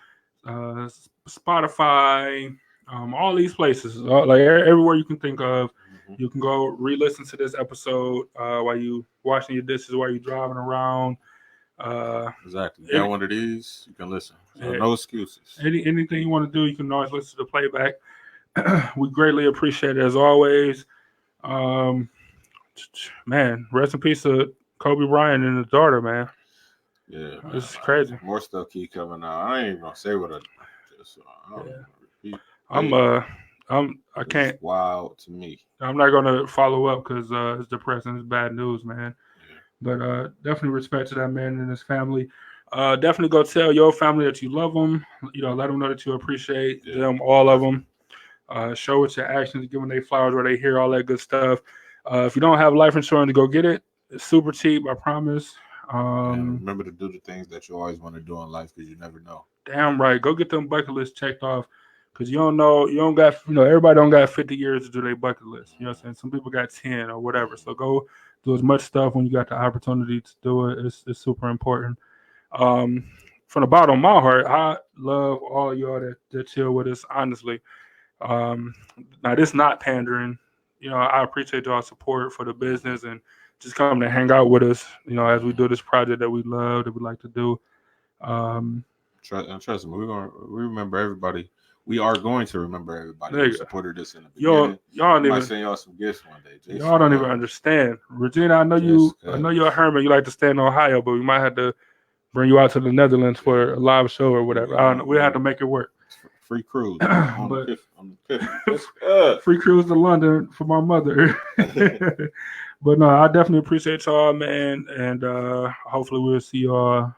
Spotify, all these places, like everywhere you can think of. You can go re-listen to this episode while you washing your dishes, while you driving around. Exactly. You got one of these, you can listen. So no excuses. Anything you want to do, you can always listen to the playback. We greatly appreciate it as always. Man, rest in peace to Kobe Bryant and his daughter, man. Yeah, it's crazy. More stuff keep coming out. I ain't even gonna say what I just. I can't. It's wild to me. I'm not gonna follow up because it's depressing. It's bad news, man. Yeah. But definitely respect to that man and his family. Definitely go tell your family that you love them. Let them know that you appreciate them, all of them. Show with your actions, give them their flowers where they hear all that good stuff. If you don't have life insurance, go get it. It's super cheap, I promise. Remember to do the things that you always want to do in life because you never know. Damn right. Go get them bucket list checked off Because you don't got, everybody don't got 50 years to do their bucket list. You know what I'm saying? Some people got 10 or whatever. So go do as much stuff when you got the opportunity to do it. It's super important. Um, from the bottom of my heart, I love all y'all that chill with us, honestly. Um, now, this not pandering. I appreciate y'all's support for the business and just coming to hang out with us, as we do this project that we love, that we like to do. Um, Trust me, we remember everybody. We are going to remember everybody there who you go. supported us in the Y'all, beginning. y'all don't We might even send y'all some gifts one day. Just y'all don't even understand. Regina, I know you're a hermit. You like to stay in Ohio, but we might have to bring you out to the Netherlands for a live show or whatever. I don't know. We have to make it work. Free cruise But on the free cruise to London for my mother. But no, I definitely appreciate y'all, man, and hopefully we'll see y'all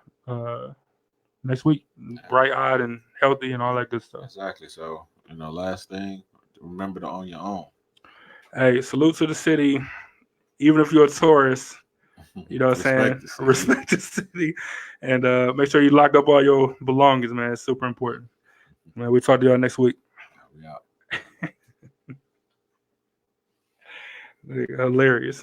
next week, bright-eyed and healthy and all that good stuff. Exactly. So, last thing, remember to own your own. Hey, salute to the city. Even if you're a tourist, you know what I'm saying? Respect the city. And make sure you lock up all your belongings, man. It's super important. Man, we talk to y'all next week. We out. Hilarious.